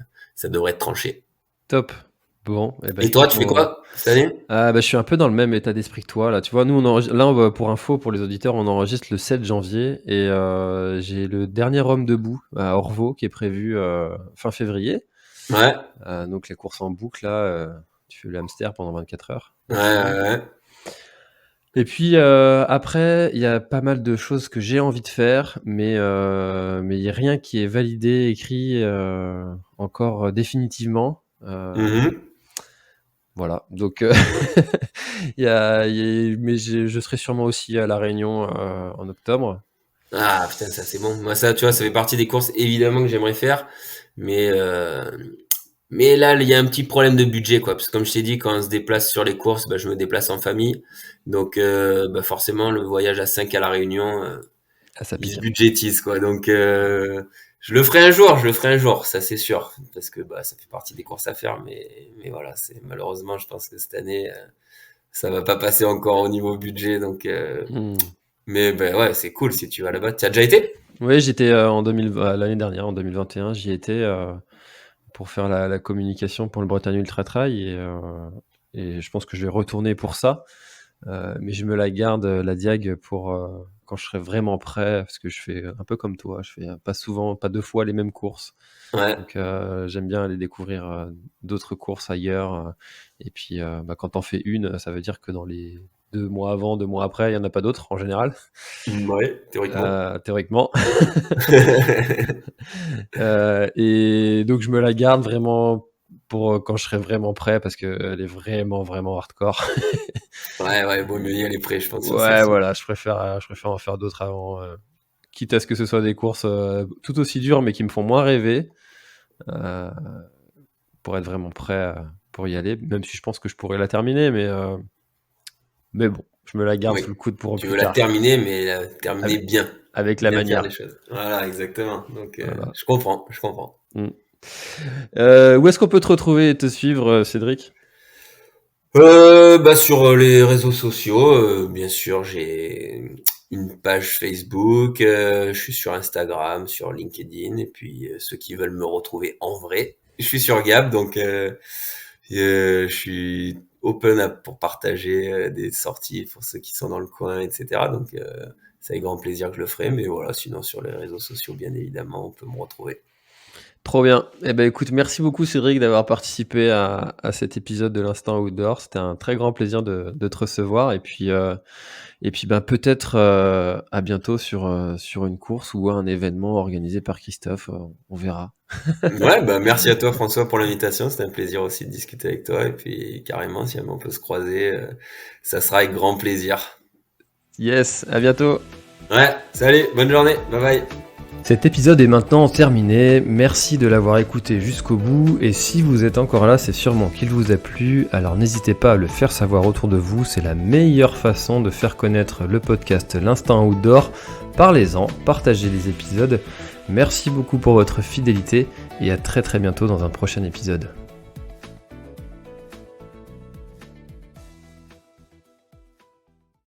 être tranché. Top. Bon, eh ben Et toi, écoute, tu fais quoi cette année? ah, bah, je suis un peu dans le même état d'esprit que toi là. Tu vois, nous là, pour info, pour les auditeurs, on enregistre le 7 janvier et j'ai le dernier Rhum debout à Orvaux qui est prévu fin février. Ouais, Donc les courses en boucle là, tu fais le hamster pendant 24 heures ouais, maximum. ouais, ouais. Et puis après, il y a pas mal de choses que j'ai envie de faire, mais il y a rien qui est validé, écrit encore définitivement. Mhm. Voilà, donc mais je serai sûrement aussi à La Réunion en octobre. Ah putain, ça c'est bon. Moi ça, tu vois, ça fait partie des courses évidemment que j'aimerais faire, mais là il y a un petit problème de budget quoi, parce que comme je t'ai dit, quand on se déplace sur les courses, je me déplace en famille, donc forcément le voyage à 5 à la Réunion, Ah, ça il se pique. budgétise quoi. Donc je le ferai un jour, ça c'est sûr, parce que ça fait partie des courses à faire, mais voilà, c'est malheureusement, je pense que cette année ça va pas passer encore au niveau budget, donc Hmm. mais ouais, c'est cool si tu vas là-bas. Tu as déjà été? Oui, j'étais l'année dernière, en 2021, j'y étais pour faire la communication pour le Bretagne Ultra Trail et je pense que je vais retourner pour ça. Mais je me la garde, la Diag, pour quand je serai vraiment prêt, parce que je fais un peu comme toi, je fais pas souvent, pas 2 fois les mêmes courses. Ouais. Donc j'aime bien aller découvrir d'autres courses ailleurs. Et puis quand t'en fais une, ça veut dire que dans les 2 mois avant, 2 mois après, il y en a pas d'autres en général, Ouais, théoriquement. théoriquement. Et donc je me la garde vraiment pour quand je serai vraiment prêt, parce qu'elle est vraiment, vraiment hardcore. Ouais, ouais, vaut mieux y aller prêt, je pense, sur Ouais, celle-ci. voilà, je préfère en faire d'autres avant, quitte à ce que ce soit des courses tout aussi dures, mais qui me font moins rêver, euh, pour être vraiment prêt pour y aller, même si je pense que je pourrais la terminer, mais bon, Je me la garde Oui. sous le coude pour Tu plus veux la tard. terminer, mais la terminer bien. Avec la Bien faire manière. les choses. Voilà, exactement. Donc, Voilà. je comprends. Mm. Où est-ce qu'on peut te retrouver et te suivre, Cédric? Sur les réseaux sociaux, bien sûr, j'ai une page Facebook, je suis sur Instagram, sur LinkedIn, et puis ceux qui veulent me retrouver en vrai, je suis sur Gab, donc je suis pour partager des sorties pour ceux qui sont dans le coin, etc. Donc c'est avec grand plaisir que je le ferai, mais voilà, sinon sur les réseaux sociaux, bien évidemment, on peut me retrouver. Trop bien. Eh ben, écoute, merci beaucoup Cédric d'avoir participé à cet épisode de l'Instant Outdoor. C'était un très grand plaisir de te recevoir et puis ben, peut-être à bientôt sur une course ou un événement organisé par Christophe. On verra. Ouais, merci à toi François pour l'invitation, c'était un plaisir aussi de discuter avec toi, et puis carrément, si jamais on peut se croiser, ça sera avec grand plaisir. Yes, à bientôt. Ouais, salut, bonne journée, bye bye. Cet épisode est maintenant terminé, merci de l'avoir écouté jusqu'au bout et si vous êtes encore là c'est sûrement qu'il vous a plu, alors n'hésitez pas à le faire savoir autour de vous, c'est la meilleure façon de faire connaître le podcast L'Instant Outdoor, parlez-en, partagez les épisodes, merci beaucoup pour votre fidélité et à très bientôt dans un prochain épisode.